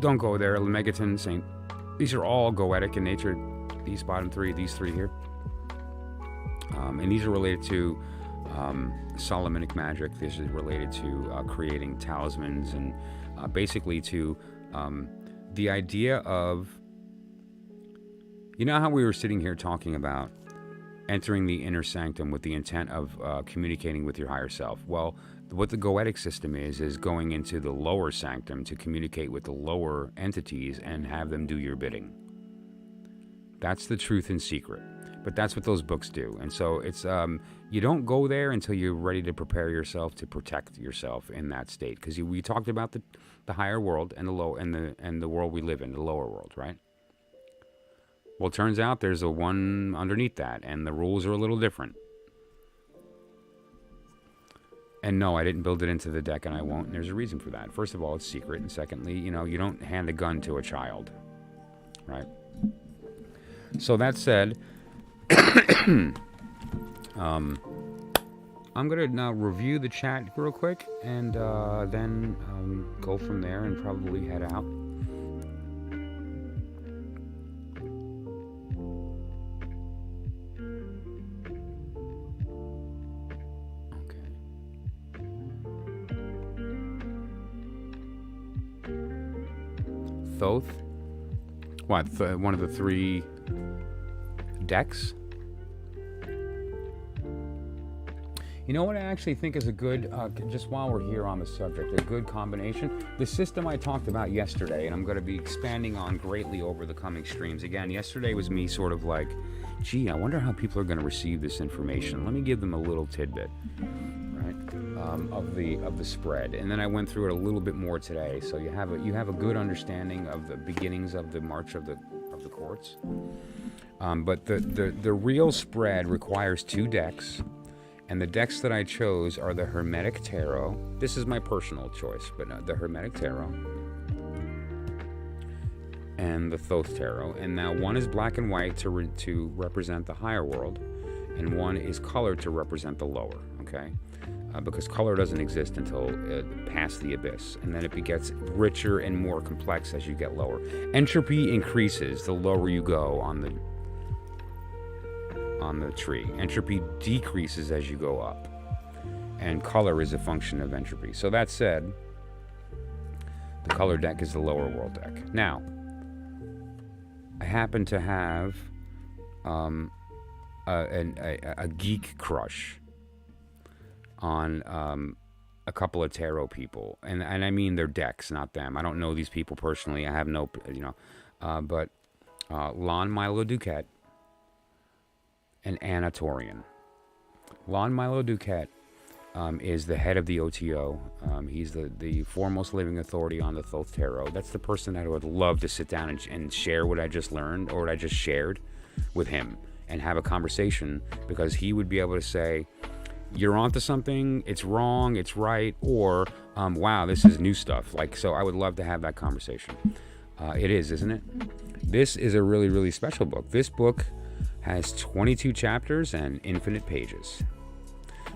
Don't go there. Megaton, Saint. These are all Goetic in nature. These bottom 3, these 3 here, and these are related to Solomonic magic. This is related to creating talismans and basically to the idea of, you know how we were sitting here talking about entering the inner sanctum with the intent of communicating with your higher self. Well, what the Goetic system is going into the lower sanctum to communicate with the lower entities and have them do your bidding. That's the truth in secret. But that's what those books do. And so it's you don't go there until you're ready to prepare yourself to protect yourself in that state. Because we talked about the higher world and the low and the world we live in, the lower world, right? Well, it turns out there's a one underneath that, and the rules are a little different. And no, I didn't build it into the deck, and I won't. And there's a reason for that. First of all, it's secret, and secondly, you don't hand a gun to a child, right? So that said, I'm gonna now review the chat real quick, and then go from there and probably head out. Thoth? What? One of the 3 decks? You know what I actually think is a good, just while we're here on the subject, a good combination? The system I talked about yesterday, and I'm going to be expanding on greatly over the coming streams. Again, yesterday was me sort of like, gee, I wonder how people are going to receive this information. Let me give them a little tidbit, right, of the spread. And then I went through it a little bit more today, so you have a good understanding of the beginnings of the march of the courts. But the real spread requires 2 decks. And the decks that I chose are the Hermetic Tarot. This is my personal choice, but the Hermetic Tarot and the Thoth Tarot. And now one is black and white to represent the higher world, and one is colored to represent the lower, okay? Because color doesn't exist until past the abyss, and then it gets richer and more complex as you get lower. Entropy increases the lower you go on the tree. Entropy decreases as you go up, and color is a function of entropy. So that said, the color deck is the lower world deck. Now, I happen to have a geek crush on a couple of tarot people, and I mean their decks, not them. I don't know these people personally. I have no, but Milo DuQuette and Anna Torian. Milo DuQuette is the head of the OTO. He's the foremost living authority on the Thoth Tarot. That's the person that I would love to sit down and share what I just learned or what I just shared with him and have a conversation, because he would be able to say, you're onto something, it's wrong, it's right, or wow, this is new stuff. So I would love to have that conversation. It is, isn't it? This is a really, really special book. This book has 22 chapters and infinite pages.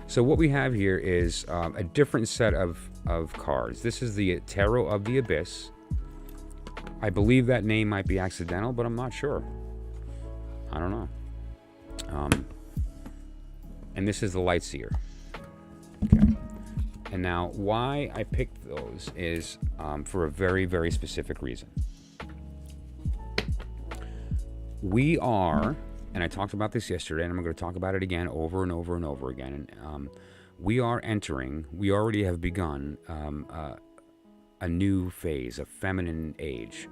So what we have here is a different set of cards. This is the Tarot of the Abyss. I believe that name might be accidental, but I'm not sure. I don't know. And this is the Light Seer. Okay. And now why I picked those is for a very, very specific reason. We are, and I talked about this yesterday, and I'm going to talk about it again over and over and over again. And we already have begun a new phase, a feminine age.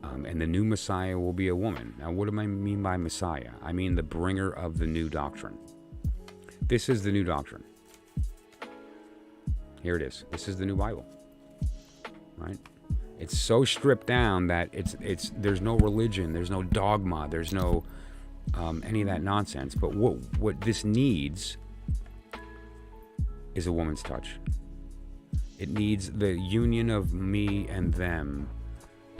And the new Messiah will be a woman. Now, what do I mean by Messiah? I mean the bringer of the new doctrine. This is the new doctrine. Here it is. This is the new Bible. Right? It's so stripped down that there's no religion, there's no dogma, there's no any of that nonsense. But what this needs is a woman's touch. It needs the union of me and them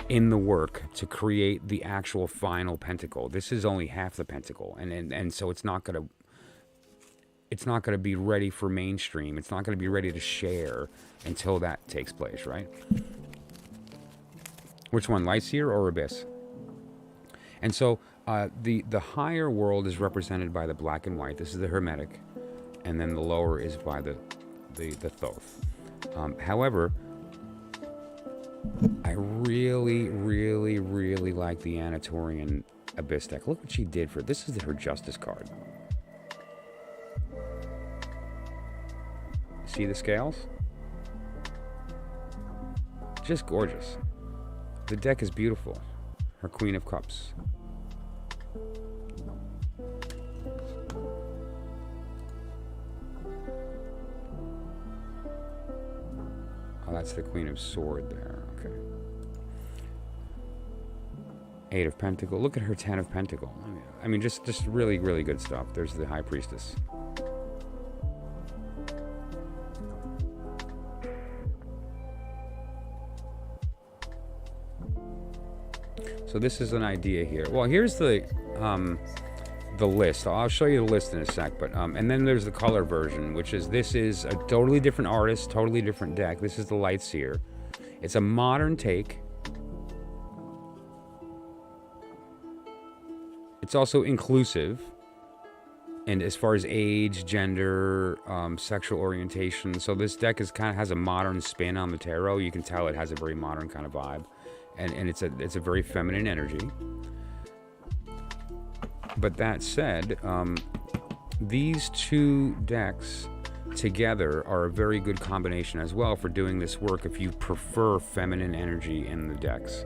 in the work to create the actual final pentacle. This is only half the pentacle, and so it's not gonna be ready for mainstream. It's not gonna be ready to share until that takes place, right? Which one, Lightseer or Abyss? And so the higher world is represented by the black and white. This is the Hermetic, and then the lower is by the Thoth. However, I really, really, really like the Anatorian Abyss deck. Look what she did for this. Is her Justice card. See the scales? Just gorgeous. The deck is beautiful. Her Queen of Cups. Oh, that's the Queen of Sword there. Okay. Eight of Pentacle. Look at her 10 of Pentacle. I mean, just really, really good stuff. There's the High Priestess. So this is an idea here. Well, here's the list. I'll show you the list in a sec. But and then there's the color version, which is this is a totally different artist, totally different deck. This is the Lightseer. It's a modern take. It's also inclusive, and as far as age, gender, sexual orientation. So this deck has a modern spin on the tarot. You can tell it has a very modern kind of vibe. And it's a very feminine energy. But that said, these two decks together are a very good combination as well for doing this work if you prefer feminine energy in the decks.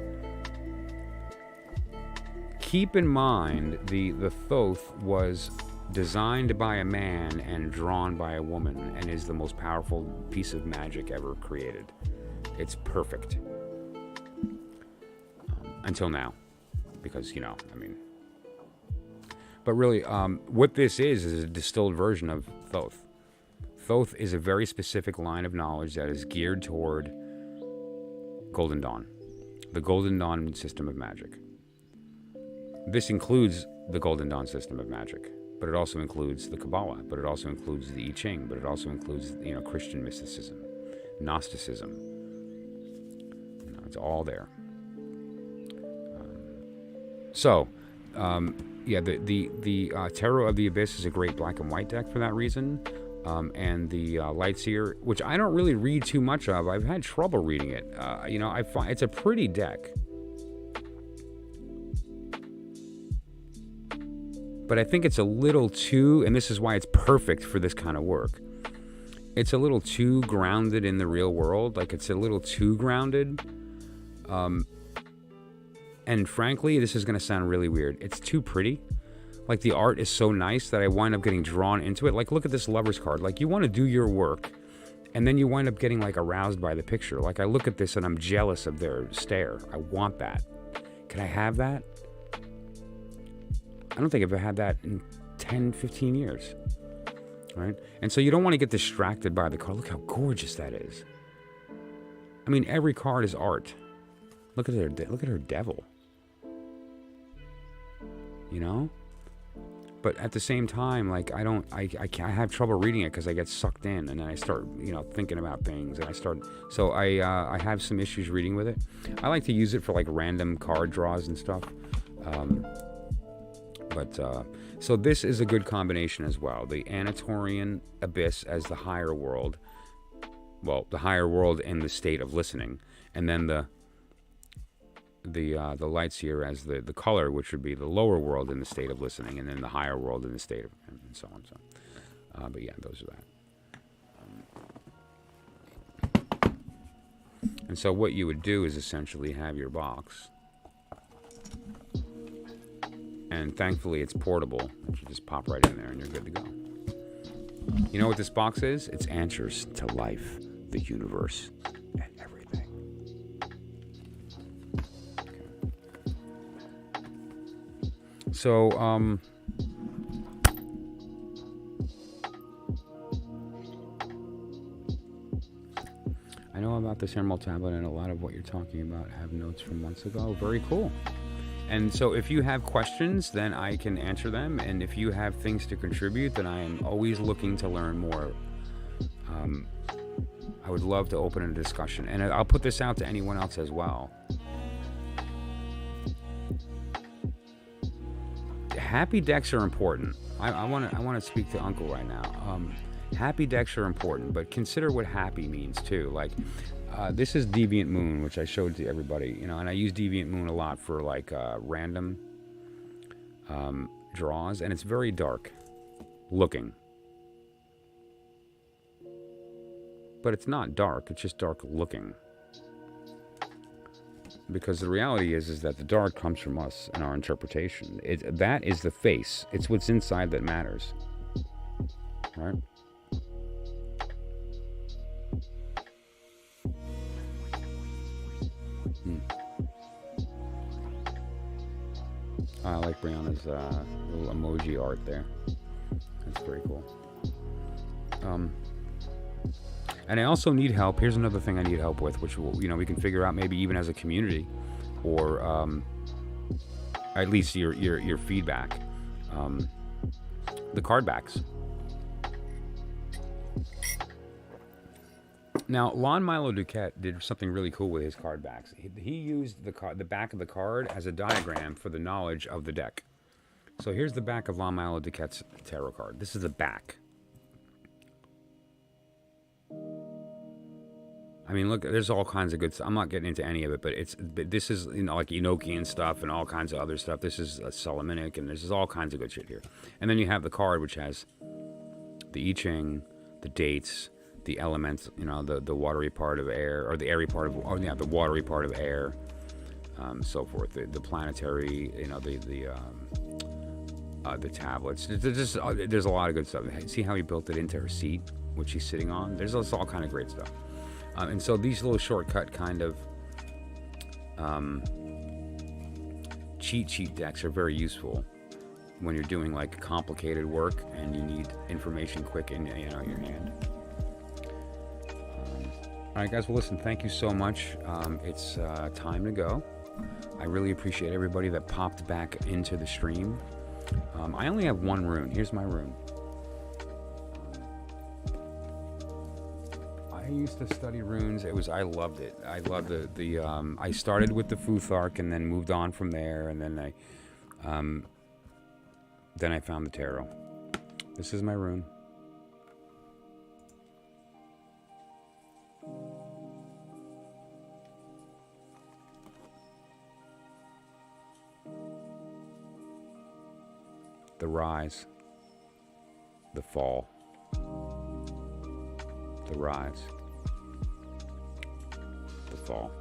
Keep in mind the Thoth was designed by a man and drawn by a woman and is the most powerful piece of magic ever created. It's perfect. Until now, because, I mean. But really, what this is a distilled version of Thoth. Thoth is a very specific line of knowledge that is geared toward Golden Dawn, the Golden Dawn system of magic. This includes the Golden Dawn system of magic, but it also includes the Kabbalah, but it also includes the I Ching, but it also includes, Christian mysticism, Gnosticism. It's all there. So, the Tarot of the Abyss is a great black and white deck for that reason. And the Lightseer, which I don't really read too much of. I've had trouble reading it. I find it's a pretty deck. But I think it's a little too, and this is why it's perfect for this kind of work. It's a little too grounded in the real world. Like, it's a little too grounded. And frankly, this is going to sound really weird. It's too pretty. Like, the art is so nice that I wind up getting drawn into it. Like, look at this Lover's card. Like, you want to do your work, and then you wind up getting, like, aroused by the picture. Like, I look at this, and I'm jealous of their stare. I want that. Can I have that? I don't think I've had that in 10, 15 years. Right? And so you don't want to get distracted by the card. Look how gorgeous that is. I mean, every card is art. Look at her devil. But at the same time, like, I have trouble reading it because I get sucked in, and then I start, thinking about things, and I have some issues reading with it. I like to use it for, like, random card draws and stuff. So this is a good combination as well. The Anatorian Abyss as the higher world. Well, the higher world in the state of listening, and then the Lightseer as the color, which would be the lower world in the state of listening, and then the higher world in the state of, and so on. So, but yeah, those are that. And so what you would do is essentially have your box, and thankfully it's portable. You just pop right in there, and you're good to go. You know what this box is? It's answers to life, the universe, and everything. So, I know about the Ceremonial tablet, and a lot of what you're talking about have notes from months ago. Very cool. And so if you have questions, then I can answer them. And if you have things to contribute, then I am always looking to learn more. I would love to open a discussion. And I'll put this out to anyone else as well. Happy decks are important. I want to speak to Uncle right now. Happy decks are important, but consider what happy means too. Like, this is Deviant Moon, which I showed to everybody, you know, and I use Deviant Moon a lot for like random draws, and it's very dark looking. But it's not dark, it's just dark looking. Because the reality is that the dark comes from us and our interpretation. That is the face. It's what's inside that matters. Right? I like Brianna's little emoji art there. That's very cool. And I also need help. Here's another thing I need help with, which we can figure out maybe even as a community, or at least your feedback. The card backs. Now, Milo DuQuette did something really cool with his card backs. He used the back of the card as a diagram for the knowledge of the deck. So here's the back of Milo DuQuette's tarot card. This is the back. I mean, look, there's all kinds of good stuff. I'm not getting into any of it, but this is, like Enochian stuff and all kinds of other stuff. This is Solomonic, and there's all kinds of good shit here. And then you have the card, which has the I Ching, the dates, the elements, the watery part of air, or the airy part of, the watery part of air, so forth. The planetary, the tablets. There's a lot of good stuff. See how he built it into her seat, which she's sitting on? There's also all kind of great stuff. And so these little shortcut kind of cheat sheet decks are very useful when you're doing like complicated work and you need information quick in your hand. All right, guys. Well, listen. Thank you so much. It's time to go. I really appreciate everybody that popped back into the stream. I only have one rune. Here's my rune. I used to study runes. I loved it. I loved I started with the Futhark and then moved on from there, and then I found the tarot. This is my rune. The rise, the fall, the rise, the fall.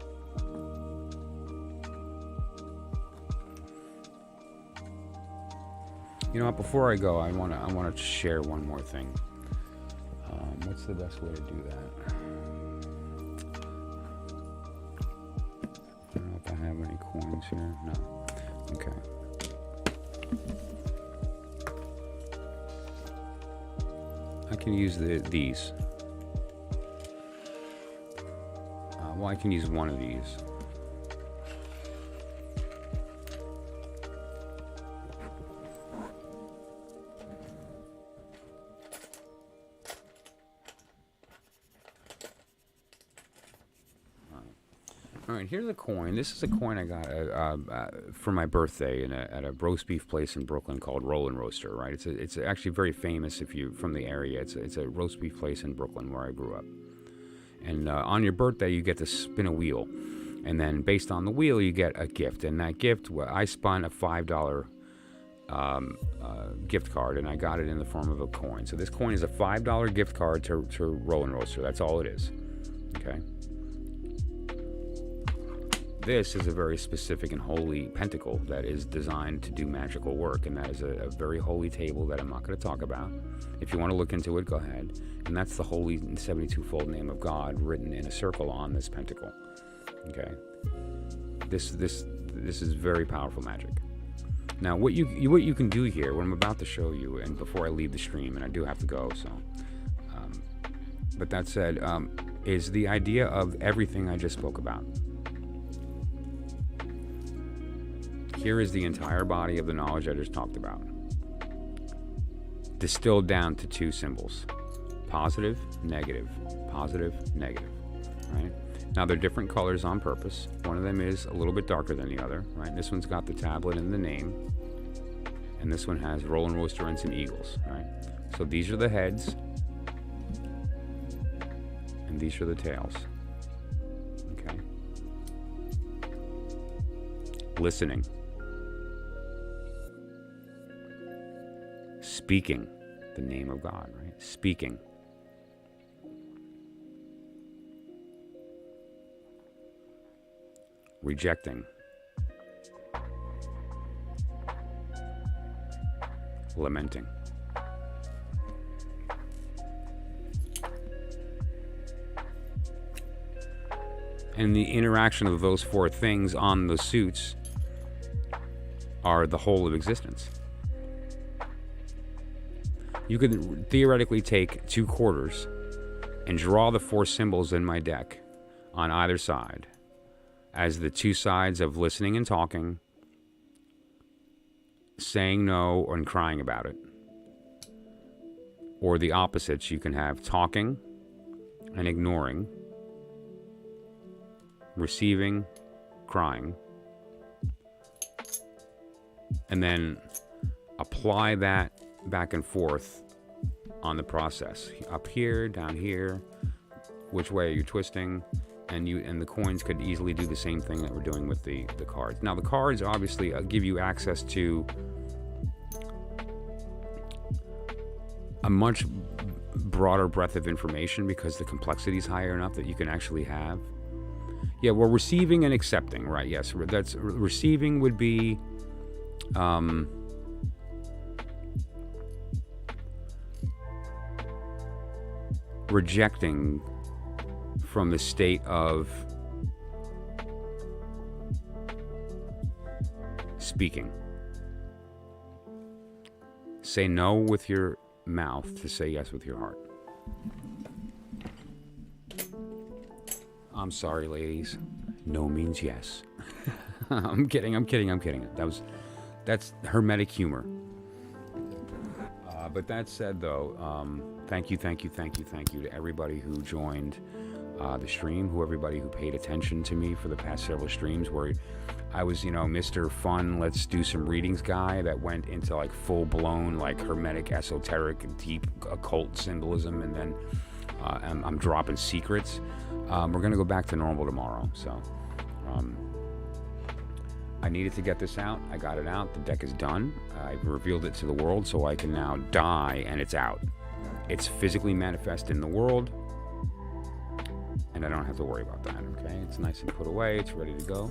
You know what? Before I go, I want to share one more thing. What's the best way to do that? I don't know if I have any coins here. No. Okay. I can use these. Well, I can use one of these. All right, here's a coin. This is a coin I got for my birthday at a roast beef place in Brooklyn called Rollin' Roaster. Right, it's actually very famous if you're from the area. It's a roast beef place in Brooklyn where I grew up. And on your birthday, you get to spin a wheel, and then based on the wheel, you get a gift. And that gift, I spun a $5 gift card, and I got it in the form of a coin. So this coin is a $5 gift card to Rollin' Roaster. That's all it is. Okay. This is a very specific and holy pentacle that is designed to do magical work, and that is a very holy table that I'm not going to talk about. If you want to look into it, go ahead. And that's the holy 72-fold name of God written in a circle on this pentacle. Okay, this is very powerful magic. Now, what you can do here, what I'm about to show you, and before I leave the stream, and I do have to go, so. But that said, is the idea of everything I just spoke about. Here is the entire body of the knowledge I just talked about, distilled down to 2 symbols: positive, negative, right? Now they're different colors on purpose. One of them is a little bit darker than the other, right? This one's got the tablet and the name, and this one has rolling rooster and some eagles, right? So these are the heads, and these are the tails. Okay. Listening. Speaking the name of God, right? Speaking. Rejecting. Lamenting. And the interaction of those 4 things on the suits are the whole of existence. You could theoretically take 2 quarters and draw the 4 symbols in my deck on either side as the 2 sides of listening and talking, saying no and crying about it. Or the opposites, you can have talking and ignoring, receiving, crying, and then apply that back and forth on the process. Up here, down here, which way are you twisting? And the coins could easily do the same thing that we're doing with the cards. Now the cards obviously give you access to a much broader breadth of information because the complexity is higher enough that you can actually have. Yeah, well, receiving and accepting, right? Yes, that's receiving would be rejecting from the state of speaking. Say no with your mouth to say yes with your heart. I'm sorry, ladies. No means yes. I'm kidding. That's Hermetic humor. But that said, though, thank you to everybody who joined the stream, everybody who paid attention to me for the past several streams where I was, Mr. Fun, let's do some readings guy that went into like full-blown like Hermetic, esoteric, deep occult symbolism, and then I'm dropping secrets. We're going to go back to normal tomorrow, so I needed to get this out. I got it out. The deck is done. I've revealed it to the world, so I can now die, and it's out. It's physically manifest in the world, and I don't have to worry about that, okay? It's nice and put away. It's ready to go.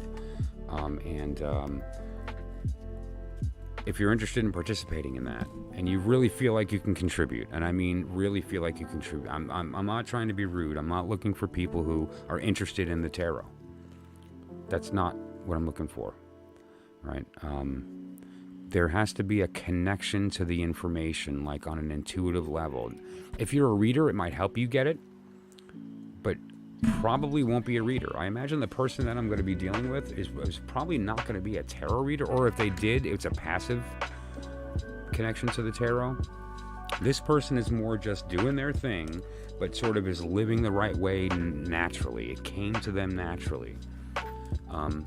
If you're interested in participating in that, and you really feel like you can contribute, and I mean really feel like you contribute, I'm not trying to be rude. I'm not looking for people who are interested in the tarot. That's not what I'm looking for, right? There has to be a connection to the information, like on an intuitive level. If you're a reader, it might help you get it, but probably won't be a reader. I imagine the person that I'm going to be dealing with is probably not going to be a tarot reader, or if they did, it's a passive connection to the tarot. This person is more just doing their thing, but sort of is living the right way naturally. It came to them naturally. And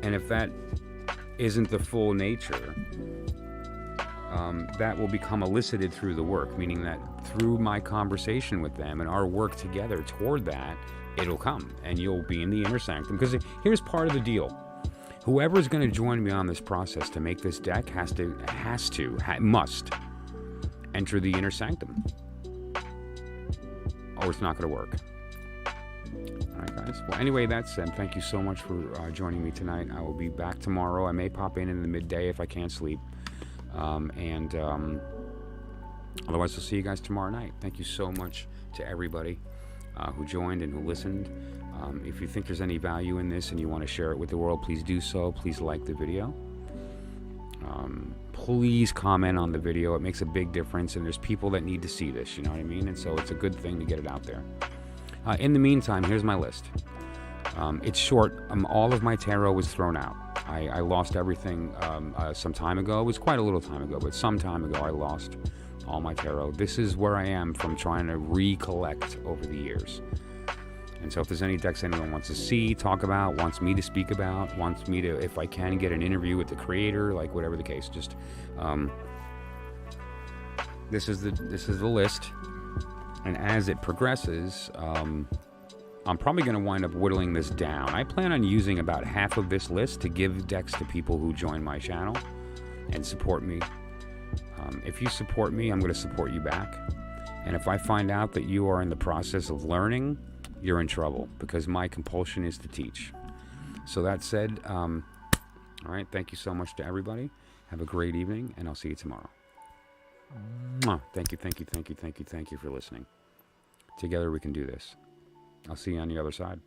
if that isn't the full nature, that will become elicited through the work, meaning that through my conversation with them and our work together toward that, it'll come and you'll be in the inner sanctum. Because here's part of the deal. Whoever's going to join me on this process to make this deck must enter the inner sanctum, or it's not going to work. All right, guys. Well, anyway, that's it. Thank you so much for joining me tonight. I will be back tomorrow. I may pop in the midday if I can't sleep. Otherwise, I'll see you guys tomorrow night. Thank you so much to everybody who joined and who listened. If you think there's any value in this and you want to share it with the world, please do so. Please like the video. Please comment on the video. It makes a big difference, and there's people that need to see this, you know what I mean? And so it's a good thing to get it out there. In the meantime, here's my list. It's short. All of my tarot was thrown out. I lost everything some time ago. It was quite a little time ago, but some time ago I lost all my tarot. This is where I am from trying to recollect over the years. And so if there's any decks anyone wants to see, talk about, wants me to speak about, wants me to, if I can, get an interview with the creator, like whatever the case, just this is the list. And as it progresses, I'm probably going to wind up whittling this down. I plan on using about half of this list to give decks to people who join my channel and support me. If you support me, I'm going to support you back. And if I find out that you are in the process of learning, you're in trouble, because my compulsion is to teach. So that said, all right, thank you so much to everybody. Have a great evening, and I'll see you tomorrow. Thank you for listening. Together we can do this. I'll see you on the other side.